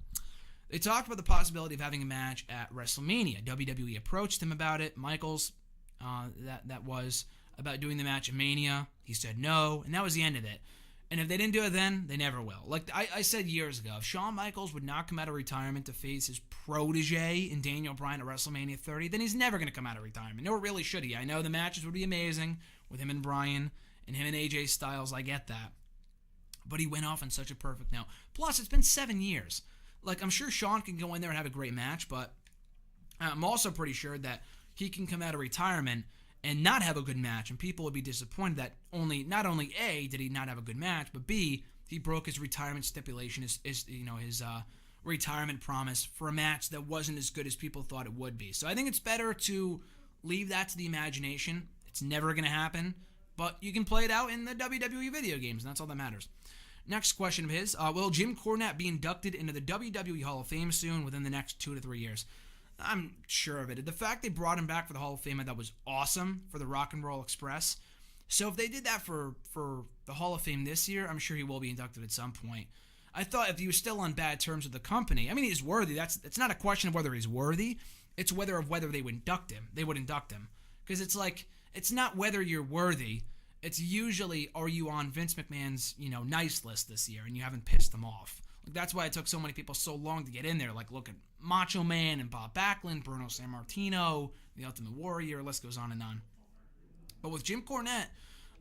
they talked about the possibility of having a match at WrestleMania. WWE approached him about it. Michaels, that was about doing the match at Mania. He said no, and that was the end of it. And if they didn't do it then, they never will. Like I said years ago, if Shawn Michaels would not come out of retirement to face his protege in Daniel Bryan at WrestleMania 30, then he's never going to come out of retirement. Nor really should he. I know the matches would be amazing with him and Bryan and him and AJ Styles. I get that. But he went off on such a perfect note. Plus, it's been 7 years. Like, I'm sure Shawn can go in there and have a great match, but I'm also pretty sure that he can come out of retirement and not have a good match, and people would be disappointed that not only A, did he not have a good match, but B, he broke his retirement stipulation, his retirement promise for a match that wasn't as good as people thought it would be. So I think it's better to leave that to the imagination. It's never going to happen, but you can play it out in the WWE video games, and that's all that matters. Next question of his, will Jim Cornette be inducted into the WWE Hall of Fame soon, within the next 2 to 3 years? I'm sure of it. The fact they brought him back for the Hall of Fame, I thought was awesome for the Rock and Roll Express. So if they did that for the Hall of Fame this year, I'm sure he will be inducted at some point. I thought if he was still on bad terms with the company, he's worthy. It's not a question of whether he's worthy. It's whether they would induct him. They would induct him. Because it's like, it's not whether you're worthy. It's usually, are you on Vince McMahon's, nice list this year and you haven't pissed him off. Like, that's why it took so many people so long to get in there. Like, look at Macho Man and Bob Backlund, Bruno Sammartino, The Ultimate Warrior, list goes on and on. But with Jim Cornette,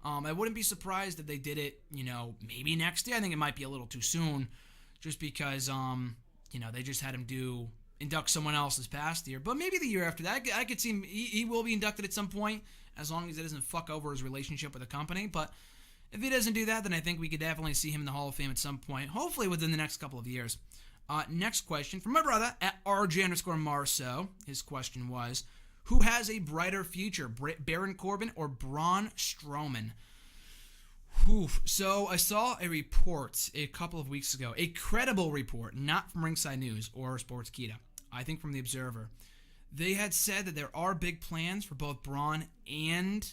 I wouldn't be surprised if they did it, maybe next year. I think it might be a little too soon, just because, they just had him induct someone else this past year. But maybe the year after that, I could see him, he will be inducted at some point, as long as it doesn't fuck over his relationship with the company. But if he doesn't do that, then I think we could definitely see him in the Hall of Fame at some point, hopefully within the next couple of years. Next question from my brother at RJ_Marceau. His question was, who has a brighter future, Baron Corbin or Braun Strowman? So I saw a report a couple of weeks ago, a credible report, not from Ringside News or Sportskeeda, I think from The Observer. They had said that there are big plans for both Braun and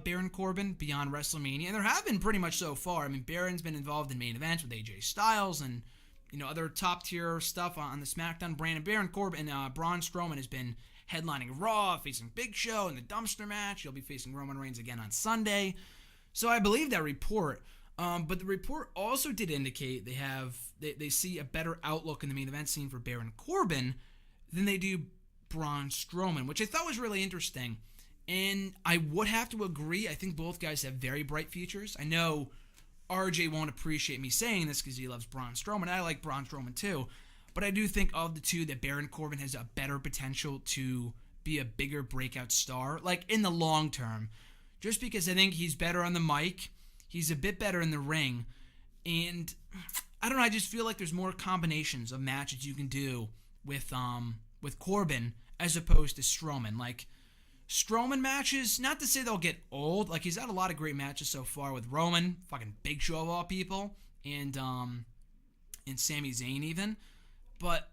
Baron Corbin beyond WrestleMania, and there have been pretty much so far. I mean, Baron's been involved in main events with AJ Styles and other top tier stuff on the SmackDown brand. And Baron Corbin and Braun Strowman has been headlining Raw, facing Big Show in the dumpster match. He'll be facing Roman Reigns again on Sunday. So I believe that report. But the report also did indicate they see a better outlook in the main event scene for Baron Corbin than they do Braun Strowman, which I thought was really interesting. And I would have to agree. I think both guys have very bright futures. I know RJ won't appreciate me saying this because he loves Braun Strowman. I like Braun Strowman too. But I do think of the two that Baron Corbin has a better potential to be a bigger breakout star, like in the long term. Just because I think he's better on the mic. He's a bit better in the ring. And I don't know, I just feel like there's more combinations of matches you can do with Corbin as opposed to Strowman. Like, Strowman matches, not to say they'll get old. Like, he's had a lot of great matches so far with Roman, fucking Big Show of all people, and Sami Zayn even. But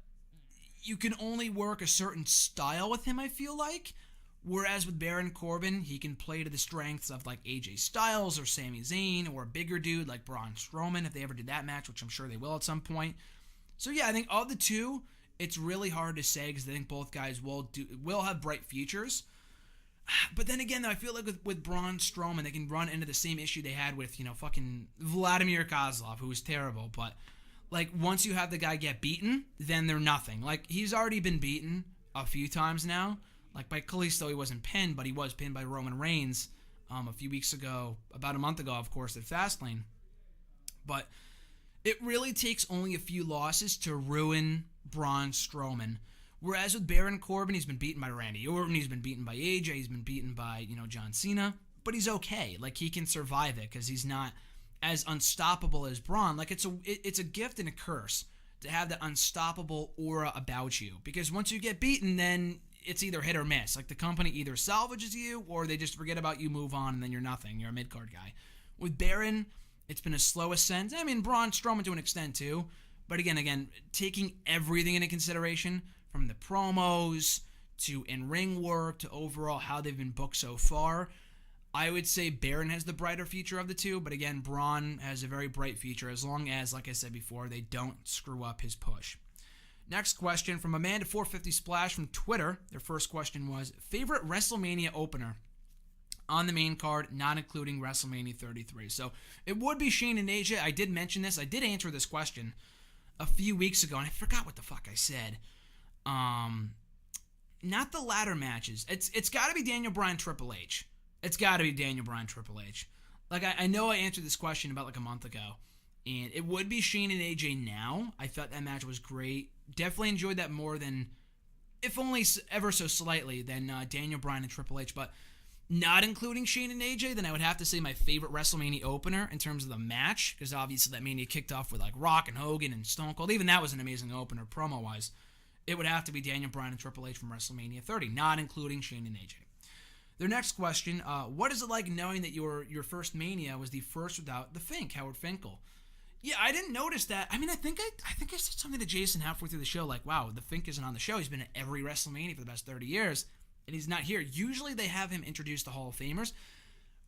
you can only work a certain style with him, I feel like. Whereas with Baron Corbin, he can play to the strengths of like AJ Styles or Sami Zayn or a bigger dude like Braun Strowman if they ever did that match, which I'm sure they will at some point. So yeah, I think of the two, it's really hard to say because I think both guys will have bright futures. But then again, though, I feel like with Braun Strowman, they can run into the same issue they had with, fucking Vladimir Kozlov, who was terrible. But, like, once you have the guy get beaten, then they're nothing. Like, he's already been beaten a few times now. Like, by Kalisto, he wasn't pinned, but he was pinned by Roman Reigns a few weeks ago, about a month ago, of course, at Fastlane. But it really takes only a few losses to ruin Braun Strowman. Whereas with Baron Corbin, he's been beaten by Randy Orton, he's been beaten by AJ, he's been beaten by, John Cena, but he's okay. Like, he can survive it because he's not as unstoppable as Braun. Like, it's a gift and a curse to have that unstoppable aura about you. Because once you get beaten, then it's either hit or miss. Like, the company either salvages you or they just forget about you, move on, and then you're nothing. You're a mid-card guy. With Baron, it's been a slow ascent. I mean, Braun Strowman to an extent too. But again, taking everything into consideration, from the promos to in-ring work to overall how they've been booked so far, I would say Baron has the brighter future of the two. But again, Braun has a very bright future as long as, like I said before, they don't screw up his push. Next question from Amanda450 Splash from Twitter. Their first question was, favorite WrestleMania opener on the main card, not including WrestleMania 33. So it would be Shane and AJ. I did mention this. I did answer this question a few weeks ago, and I forgot what the fuck I said. Not the ladder matches. It's got to be Daniel Bryan Triple H. It's got to be Daniel Bryan Triple H. Like, I know I answered this question about like a month ago, and it would be Shane and AJ now. I thought that match was great. Definitely enjoyed that more than, if only ever so slightly, than Daniel Bryan and Triple H. But not including Shane and AJ, then I would have to say my favorite WrestleMania opener in terms of the match, because obviously that Mania kicked off with like Rock and Hogan and Stone Cold. Even that was an amazing opener promo-wise. It would have to be Daniel Bryan and Triple H from WrestleMania 30, not including Shane and AJ. Their next question, what is it like knowing that your first Mania was the first without the Fink, Howard Finkel? Yeah, I didn't notice that. I mean, I think I said something to Jason halfway through the show, like, wow, the Fink isn't on the show. He's been at every WrestleMania for the past 30 years, and he's not here. Usually they have him introduce the Hall of Famers.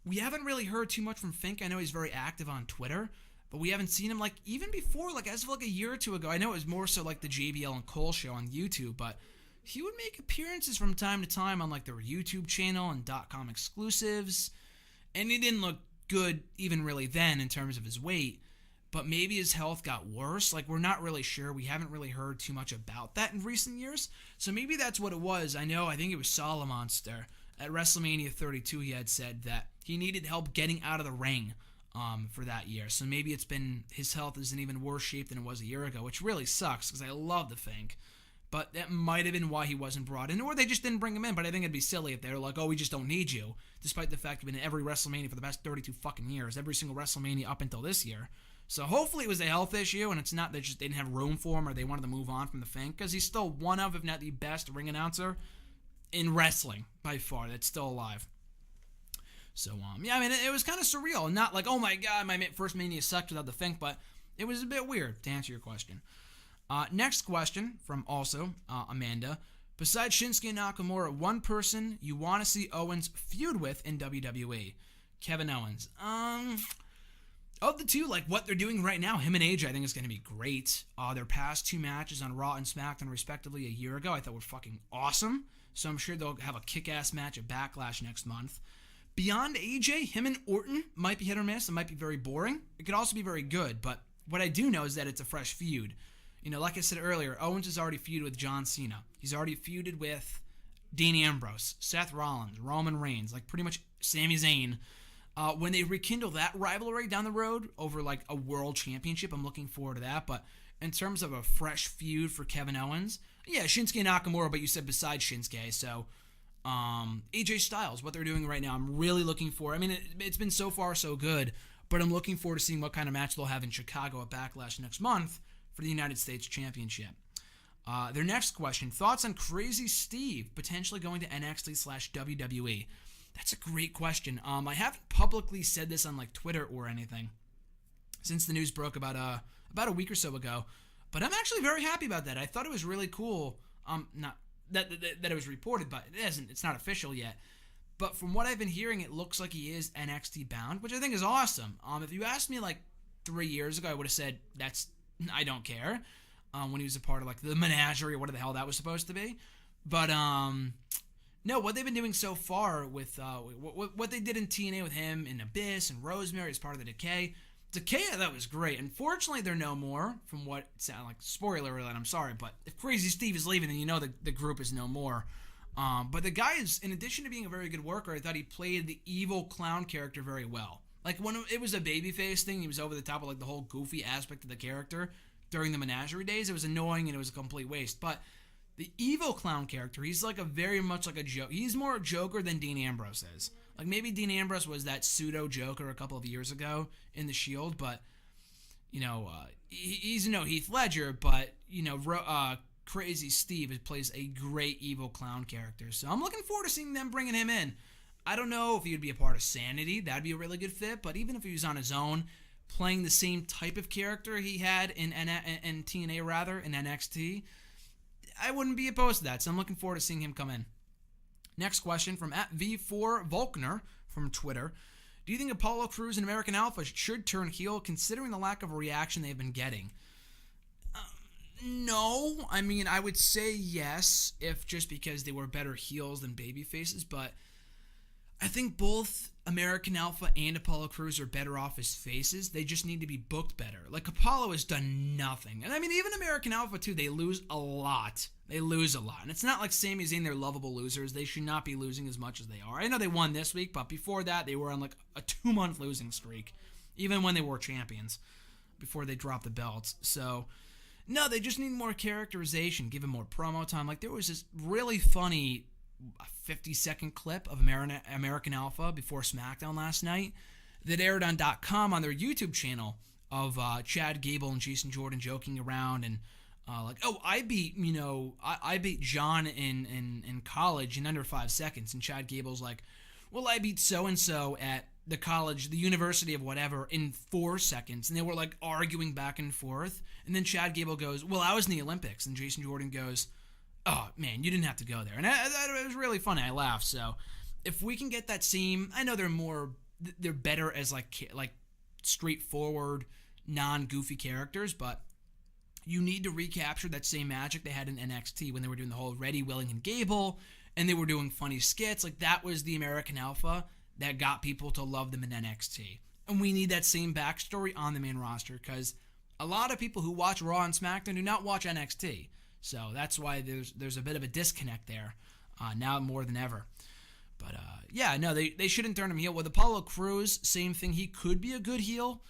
We haven't really heard too much from Fink. I know he's very active on Twitter, but we haven't seen him, like, even before, like, as of, like, a year or two ago. I know it was more so, like, the JBL and Cole show on YouTube, but he would make appearances from time to time on, like, their YouTube channel and .com exclusives, and he didn't look good even really then in terms of his weight. but maybe his health got worse. Like, we're not really sure. We haven't really heard too much about that in recent years. So maybe that's what it was. I think it was Solomonster at WrestleMania 32. He had said that he needed help getting out of the ring for that year. So maybe his health is in even worse shape than it was a year ago, which really sucks because I love the Fink. But that might have been why he wasn't brought in, or they just didn't bring him in. But I think it'd be silly if they were like, oh, we just don't need you, despite the fact he's been in every WrestleMania for the past 32 fucking years, every single WrestleMania up until this year. So hopefully it was a health issue, and it's not that they didn't have room for him or they wanted to move on from the Fink, because he's still one of, if not the best ring announcer in wrestling by far that's still alive. So, it was kind of surreal. Not like, oh my god, my first Mania sucked without the Fink, but it was a bit weird, to answer your question. Next question from also Amanda. Besides Shinsuke Nakamura, one person you want to see Owens feud with in WWE? Kevin Owens. Of the two, like what they're doing right now, him and AJ, I think is going to be great. Their past two matches on Raw and SmackDown, respectively, a year ago, I thought were fucking awesome. So I'm sure they'll have a kick-ass match at Backlash next month. Beyond AJ, him and Orton might be hit or miss. It might be very boring. It could also be very good. But what I do know is that it's a fresh feud. Like I said earlier, Owens has already feuded with John Cena. He's already feuded with Dean Ambrose, Seth Rollins, Roman Reigns, like pretty much Sami Zayn. When they rekindle that rivalry down the road over like a world championship, I'm looking forward to that. But in terms of a fresh feud for Kevin Owens, yeah, Shinsuke Nakamura, but you said besides Shinsuke, so AJ Styles, what they're doing right now, I'm really looking for. It's been so far so good, but I'm looking forward to seeing what kind of match they'll have in Chicago at Backlash next month for the United States Championship. Their next question, thoughts on Crazy Steve potentially going to NXT/WWE? That's a great question. I haven't publicly said this on like Twitter or anything since the news broke about a week or so ago, but I'm actually very happy about that. I thought it was really cool. Not that it was reported, but it isn't. It's not official yet. But from what I've been hearing, it looks like he is NXT bound, which I think is awesome. If you asked me like 3 years ago, I would have said I don't care. When he was a part of like the menagerie or whatever the hell that was supposed to be. But no, what they've been doing so far with what they did in TNA with him and Abyss and Rosemary as part of the Decay. Decay, I thought was great. Unfortunately, they're no more, from what it sounded like. Spoiler alert, I'm sorry, but if Crazy Steve is leaving, then the group is no more. But the guy is, in addition to being a very good worker, I thought he played the evil clown character very well. Like, when it was a babyface thing, he was over the top of, like, the whole goofy aspect of the character during the Menagerie days. It was annoying and it was a complete waste. But the evil clown character, he's, like, very much like a joke. He's more a Joker than Dean Ambrose is. Like, maybe Dean Ambrose was that pseudo-Joker a couple of years ago in The Shield, but, he's no Heath Ledger, but, Crazy Steve plays a great evil clown character. So I'm looking forward to seeing them bringing him in. I don't know if he would be a part of Sanity. That'd be a really good fit. But even if he was on his own, playing the same type of character he had in TNA, rather, in NXT, I wouldn't be opposed to that. So I'm looking forward to seeing him come in. Next question from @V4Volkner from Twitter. Do you think Apollo Crews and American Alpha should turn heel considering the lack of a reaction they've been getting? No. I would say yes, if just because they were better heels than baby faces, but I think both American Alpha and Apollo Crews are better off as faces. They just need to be booked better. Like, Apollo has done nothing. And even American Alpha, too, they lose a lot. And it's not like Sami Zayn, they're lovable losers. They should not be losing as much as they are. I know they won this week, but before that, they were on like a 2-month losing streak, even when they were champions, before they dropped the belts. So, no, they just need more characterization, give them more promo time. Like, there was this really funny 50-second clip of American Alpha before SmackDown last night that aired on .com on their YouTube channel of Chad Gable and Jason Jordan joking around and I beat John in college in under 5 seconds, and Chad Gable's like, well, I beat so-and-so at the college, the university of whatever, in 4 seconds, and they were like arguing back and forth, and then Chad Gable goes, well, I was in the Olympics, and Jason Jordan goes, oh, man, you didn't have to go there. And it was really funny. I laughed. So if we can get that same, I know they're better as like straightforward, non-goofy characters, but you need to recapture that same magic they had in NXT when they were doing the whole Reddy, Willing, and Gable, and they were doing funny skits. Like, that was the American Alpha that got people to love them in NXT. And we need that same backstory on the main roster because a lot of people who watch Raw and SmackDown do not watch NXT. So that's why there's a bit of a disconnect there now more than ever. But yeah, no, they shouldn't turn him heel. With Apollo Crews, same thing. He could be a good heel,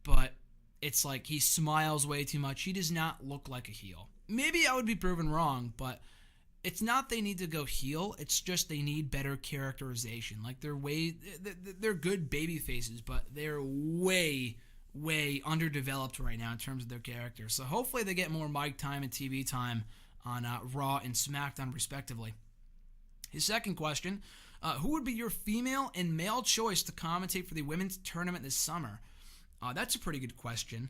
but it's like he smiles way too much. He does not look like a heel. Maybe I would be proven wrong, but it's not they need to go heel. It's just they need better characterization. Like they're good baby faces, but they're way underdeveloped right now in terms of their characters. So hopefully they get more mic time and TV time on Raw and SmackDown respectively. His second question, who would be your female and male choice to commentate for the women's tournament this summer? That's a pretty good question.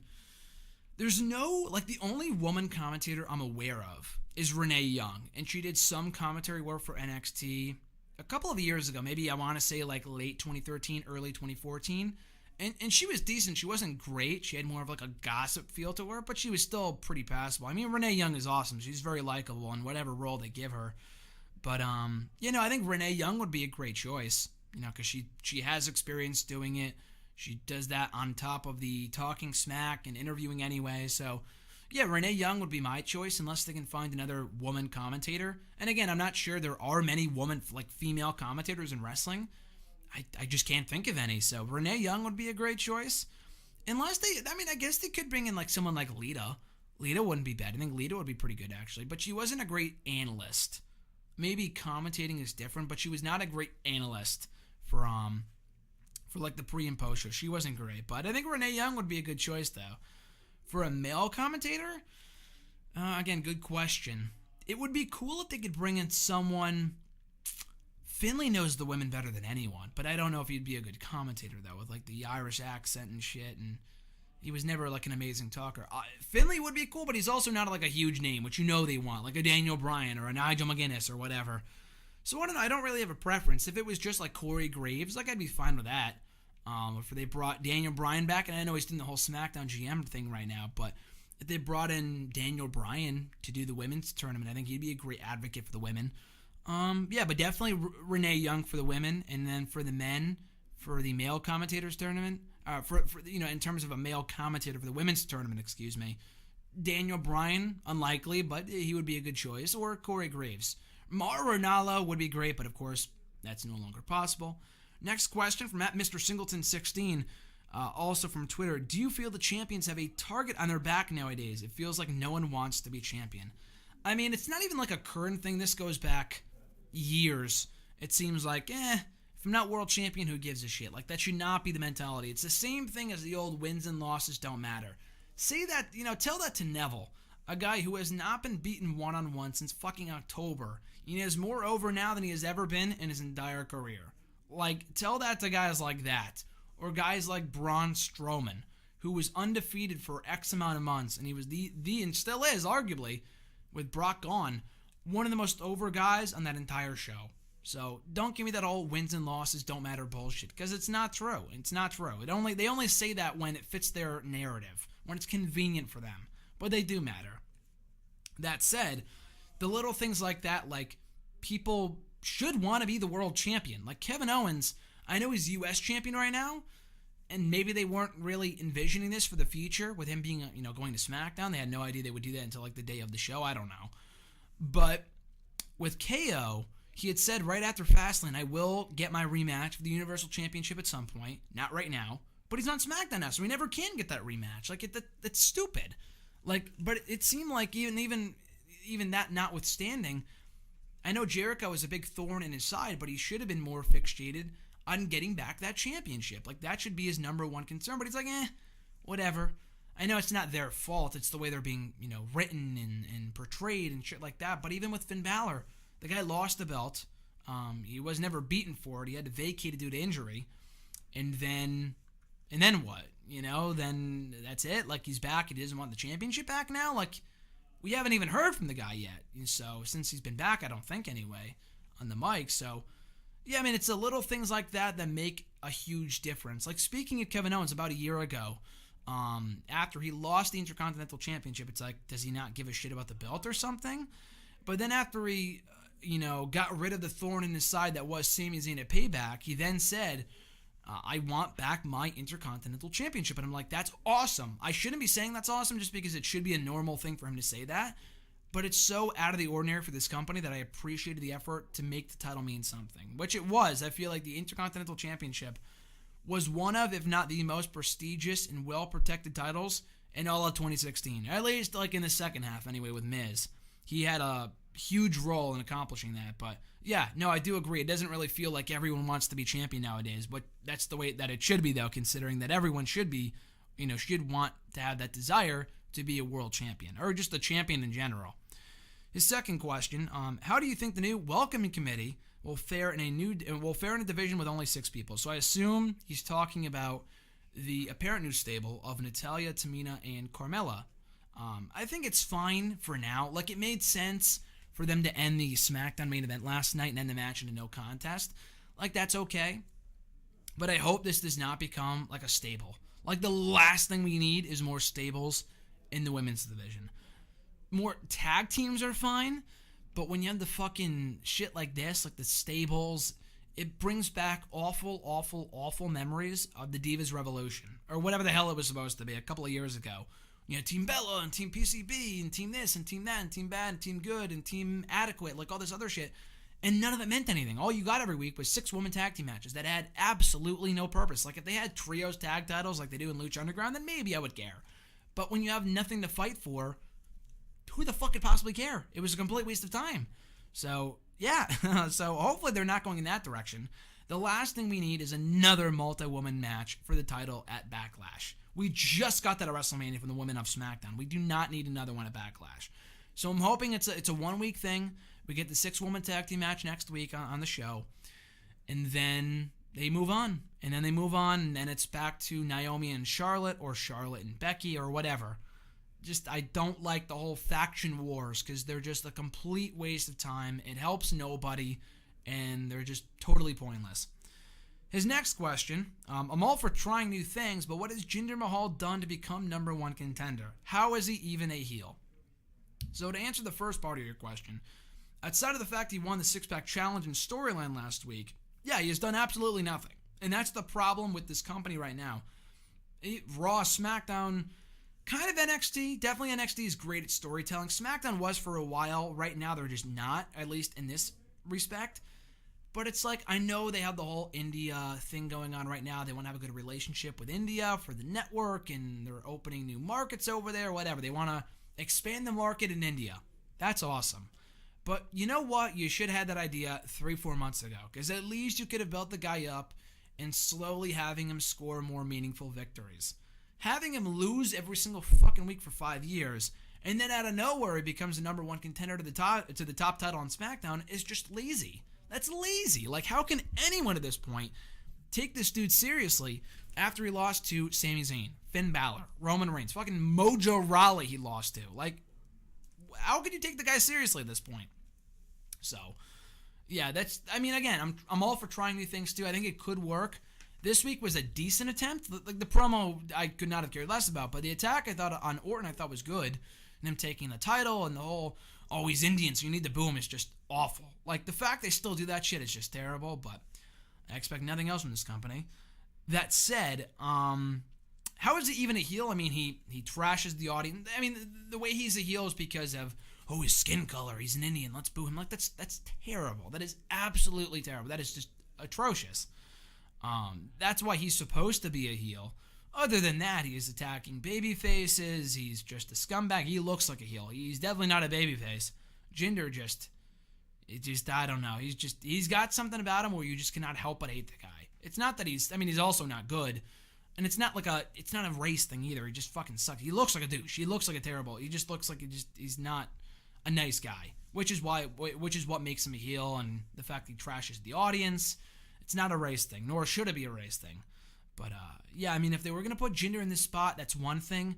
There's the only woman commentator I'm aware of is Renee Young, and she did some commentary work for NXT a couple of years ago, maybe I want to say like late 2013, early 2014, and she was decent. She wasn't great. She had more of like a gossip feel to her, but she was still pretty passable. I mean, Renee Young is awesome. She's very likable in whatever role they give her. But, I think Renee Young would be a great choice, because she has experience doing it. She does that on top of the talking smack and interviewing anyway. So, yeah, Renee Young would be my choice unless they can find another woman commentator. And again, I'm not sure there are many female commentators in wrestling. I just can't think of any. So Renee Young would be a great choice. Unless I guess they could bring in someone like Lita. Lita wouldn't be bad. I think Lita would be pretty good actually. But she wasn't a great analyst. Maybe commentating is different, but she was not a great analyst for the pre and post show. She wasn't great, but I think Renee Young would be a good choice though. For a male commentator, again, good question. It would be cool if they could bring in someone. Finley knows the women better than anyone, but I don't know if he'd be a good commentator though, with the Irish accent and shit, and he was never an amazing talker. Finley would be cool, but he's also not a huge name, which they want, like a Daniel Bryan or a Nigel McGuinness or whatever. So I don't know. I don't really have a preference. If it was just Corey Graves, I'd be fine with that. If they brought Daniel Bryan back, and I know he's doing the whole SmackDown GM thing right now, but if they brought in Daniel Bryan to do the women's tournament, I think he'd be a great advocate for the women. But definitely Renee Young for the women, and then for the men, for the male commentators tournament, in terms of a male commentator for the women's tournament, Daniel Bryan, unlikely, but he would be a good choice, or Corey Graves. Mauro Ranallo would be great, but of course, that's no longer possible. Next question from Mr. Singleton16, also from Twitter. Do you feel the champions have a target on their back nowadays? It feels like no one wants to be champion. I mean, it's not even a current thing. This goes back years. It seems if I'm not world champion, who gives a shit? That should not be the mentality. It's the same thing as the old wins and losses don't matter. Say that, tell that to Neville, a guy who has not been beaten one-on-one since fucking October. He is more over now than he has ever been in his entire career. Tell that to guys like that. Or guys like Braun Strowman, who was undefeated for X amount of months, and he was the and still is, arguably, with Brock gone, one of the most over guys on that entire show. So don't give me that all wins and losses don't matter bullshit, because it's not true. It's not true. They only say that when it fits their narrative, when it's convenient for them. But they do matter. That said, the little things like that, people should want to be the world champion. Kevin Owens, I know he's U.S. champion right now, and maybe they weren't really envisioning this for the future with him being, going to SmackDown. They had no idea they would do that until the day of the show. I don't know. But with KO, he had said right after Fastlane, I will get my rematch for the Universal Championship at some point. Not right now. But he's on SmackDown now, so he never can get that rematch. That's stupid. But it seemed like even that notwithstanding, I know Jericho was a big thorn in his side, but he should have been more fixated on getting back that championship. That should be his number one concern. But he's whatever. I know it's not their fault. It's the way they're being, written and portrayed and shit like that. But even with Finn Balor, the guy lost the belt. He was never beaten for it. He had to vacate due to injury. And then what? Then that's it. He's back. He doesn't want the championship back now. We haven't even heard from the guy yet. So since he's been back, I don't think anyway, on the mic. So, yeah, I mean, it's the little things like that that make a huge difference. Speaking of Kevin Owens, about a year ago, after he lost the Intercontinental Championship, it's does he not give a shit about the belt or something? But then after he, got rid of the thorn in his side that was Sami Zayn at Payback, he then said, I want back my Intercontinental Championship. And I'm like, that's awesome. I shouldn't be saying that's awesome just because it should be a normal thing for him to say that. But it's so out of the ordinary for this company that I appreciated the effort to make the title mean something, which it was. I feel like the Intercontinental Championship was one of, if not the most prestigious and well-protected titles in all of 2016. At least like in the second half anyway with Miz. He had a huge role in accomplishing that. But yeah, no, I do agree. It doesn't really feel like everyone wants to be champion nowadays, but that's the way that it should be, though, considering that everyone should be, should want to have that desire to be a world champion, or just a champion in general. His second question, how do you think the new welcoming committee will fare in a division with only 6 people? So I assume he's talking about the apparent new stable of Natalya, Tamina, and Carmella. I think it's fine for now. Like, it made sense for them to end the SmackDown main event last night and end the match in a no contest. Like, that's okay. But I hope this does not become like a stable. Like, the last thing we need is more stables in the women's division. More tag teams are fine, but when you have the fucking shit like this, like the stables, it brings back awful, awful, awful memories of the Divas Revolution, or whatever the hell it was supposed to be a couple of years ago. Team Bella and Team PCB and Team this and Team that and Team Bad and Team Good and Team Adequate, like all this other shit. And none of it meant anything. All you got every week was 6 women tag team matches that had absolutely no purpose. Like, if they had trios tag titles like they do in Lucha Underground, then maybe I would care. But when you have nothing to fight for, who the fuck could possibly care? It was a complete waste of time. So, yeah. So, hopefully they're not going in that direction. The last thing we need is another multi-woman match for the title at Backlash. We just got that at WrestleMania from the women of SmackDown. We do not need another one at Backlash. So I'm hoping it's a 1-week thing. We get the 6-woman tag team match next week on the show. And then they move on. And then it's back to Naomi and Charlotte, or Charlotte and Becky, or whatever. I don't like the whole faction wars because they're just a complete waste of time. It helps nobody, and they're just totally pointless. His next question, I'm all for trying new things, but what has Jinder Mahal done to become number 1 contender? How is he even a heel? So to answer the first part of your question, outside of the fact he won the 6-pack challenge and storyline last week, yeah, he has done absolutely nothing. And that's the problem with this company right now. Raw, SmackDown, kind of NXT. Definitely NXT is great at storytelling. SmackDown was for a while. Right now they're just not, at least in this respect. But it's like, I know they have the whole India thing going on right now. They want to have a good relationship with India for the network, and they're opening new markets over there, whatever. They want to expand the market in India. That's awesome. But you know what? You should have had that idea 3-4 months ago, because at least you could have built the guy up and slowly having him score more meaningful victories. Having him lose every single fucking week for 5 years, and then out of nowhere he becomes the number 1 contender to the top title on SmackDown is just lazy. That's lazy. Like, how can anyone at this point take this dude seriously after he lost to Sami Zayn, Finn Balor, Roman Reigns, fucking Mojo Rawley he lost to? Like, how could you take the guy seriously at this point? So, yeah, again, I'm all for trying new things too. I think it could work. This week was a decent attempt. Like, the promo I could not have cared less about, but the attack I thought on Orton I thought was good. And him taking the title and the whole, oh, he's Indian, so you need to boo him, is just awful. Like, the fact they still do that shit is just terrible, but I expect nothing else from this company. That said, how is he even a heel? I mean, he trashes the audience. I mean, the way he's a heel is because of, oh, his skin color, he's an Indian, let's boo him. Like, that's terrible. That is absolutely terrible. That is just atrocious. That's why he's supposed to be a heel. Other than that, he is attacking baby faces. He's just a scumbag. He looks like a heel. He's definitely not a baby face. Jinder I don't know. He's got something about him where you just cannot help but hate the guy. It's not that he's also not good. And it's not a race thing either. He just fucking sucks. He looks like a douche. He looks like a terrible. He just looks like he's not a nice guy. Which is what makes him a heel, and the fact he trashes the audience. It's not a race thing, nor should it be a race thing. But, yeah, I mean, if they were going to put Jinder in this spot, that's one thing.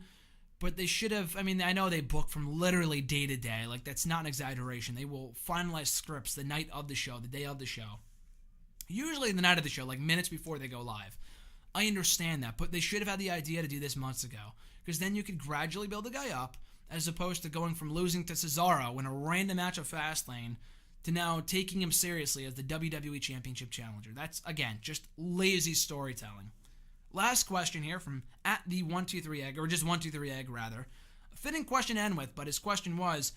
But they should have, I mean, I know they book from literally day to day. Like, that's not an exaggeration. They will finalize scripts the night of the show, the day of the show. Usually the night of the show, like minutes before they go live. I understand that, but they should have had the idea to do this months ago. Because then you could gradually build the guy up, as opposed to going from losing to Cesaro in a random match of Fastlane to now taking him seriously as the WWE Championship Challenger. That's, again, just lazy storytelling. Last question here from at the 123egg, or just 123egg rather. A fitting question to end with, but his question was,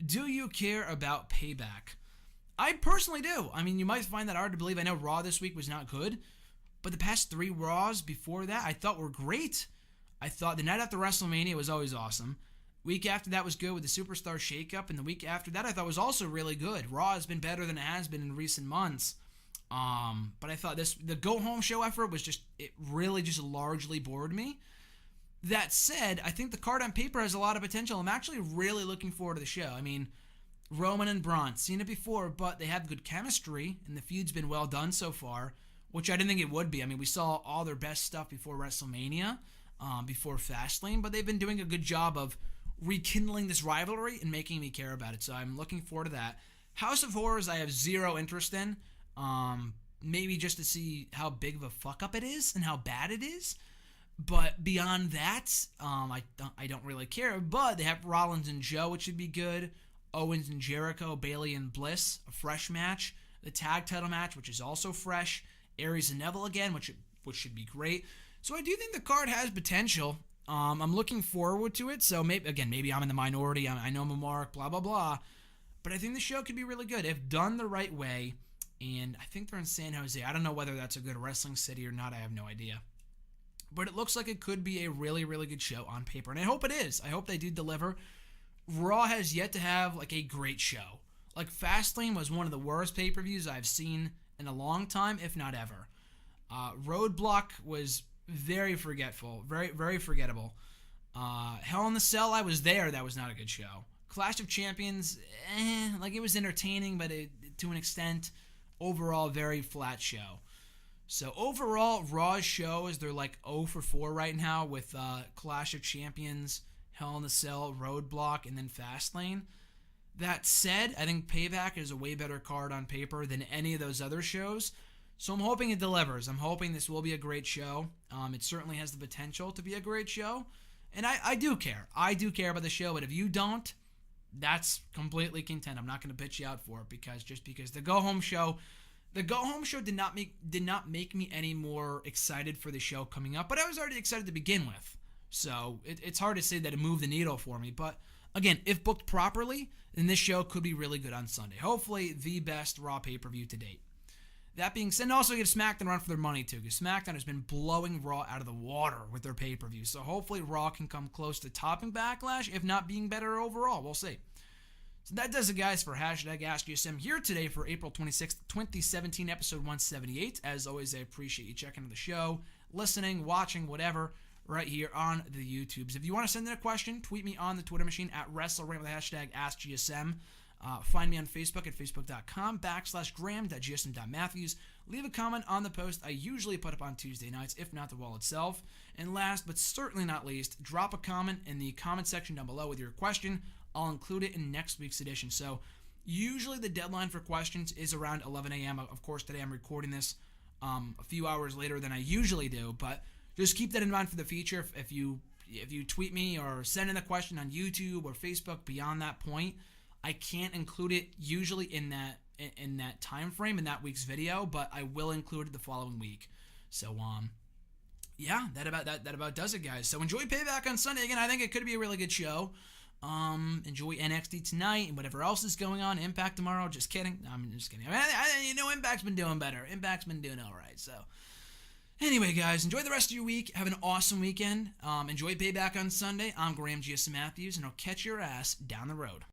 do you care about Payback? I personally do. I mean, you might find that hard to believe. I know Raw this week was not good, but the past 3 Raws before that I thought were great. I thought the night after WrestleMania was always awesome. Week after that was good with the Superstar Shakeup, and the week after that I thought was also really good. Raw has been better than it has been in recent months. But I thought the Go Home show effort was it really just largely bored me. That said, I think the card on paper has a lot of potential. I'm actually really looking forward to the show. I mean, Roman and Braun, seen it before, but they have good chemistry, and the feud's been well done so far, which I didn't think it would be. I mean, we saw all their best stuff before WrestleMania, before Fastlane, but they've been doing a good job of rekindling this rivalry and making me care about it, so I'm looking forward to that. House of Horrors I have zero interest in, maybe just to see how big of a fuck-up it is and how bad it is. But beyond that, I don't really care. But they have Rollins and Joe, which should be good. Owens and Jericho, Bayley and Bliss, a fresh match. The tag title match, which is also fresh. Aries and Neville again, which should be great. So I do think the card has potential. I'm looking forward to it. So maybe I'm in the minority. I know I'm a mark, blah, blah, blah. But I think the show could be really good if done the right way. And I think they're in San Jose. I don't know whether that's a good wrestling city or not. I have no idea. But it looks like it could be a really, really good show on paper. And I hope it is. I hope they do deliver. Raw has yet to have, a great show. Fastlane was one of the worst pay-per-views I've seen in a long time, if not ever. Roadblock was very forgetful. Very, very forgettable. Hell in the Cell, I was there. That was not a good show. Clash of Champions, it was entertaining, but to an extent, overall, very flat show. So overall, Raw's shows, they're 0 for 4 right now with Clash of Champions, Hell in the Cell, Roadblock, and then Fastlane. That said, I think Payback is a way better card on paper than any of those other shows. So I'm hoping it delivers. I'm hoping this will be a great show. It certainly has the potential to be a great show. And I do care. I do care about the show, but if you don't, that's completely content. I'm not going to bitch you out for it because the Go Home show did not make me any more excited for the show coming up, but I was already excited to begin with. So it's hard to say that it moved the needle for me. But again, if booked properly, then this show could be really good on Sunday. Hopefully the best Raw pay-per-view to date. That being said, and also give SmackDown a run for their money too, because SmackDown has been blowing Raw out of the water with their pay-per-view. So hopefully Raw can come close to topping Backlash, if not being better overall. We'll see. So that does it, guys, for hashtag AskGSM here today for April 26th, 2017, episode 178. As always, I appreciate you checking the show, listening, watching, whatever, right here on the YouTubes. If you want to send in a question, tweet me on the Twitter machine at WrestleRant with the hashtag AskGSM. Find me on Facebook at facebook.com/graham.gsm.matthews. Leave a comment on the post I usually put up on Tuesday nights, if not the wall itself. And last, but certainly not least, drop a comment in the comment section down below with your question. I'll include it in next week's edition. So usually the deadline for questions is around 11 a.m. Of course, today I'm recording this a few hours later than I usually do, but just keep that in mind for the future. If you tweet me or send in a question on YouTube or Facebook beyond that point, I can't include it usually in that time frame in that week's video, but I will include it the following week. So yeah, that about does it, guys. So enjoy Payback on Sunday. Again, I think it could be a really good show. Enjoy NXT tonight and whatever else is going on. Impact tomorrow. Just kidding. I'm just kidding. Impact's been doing better. Impact's been doing all right. So anyway, guys, enjoy the rest of your week. Have an awesome weekend. Enjoy Payback on Sunday. I'm Graham GSM Matthews, and I'll catch your ass down the road.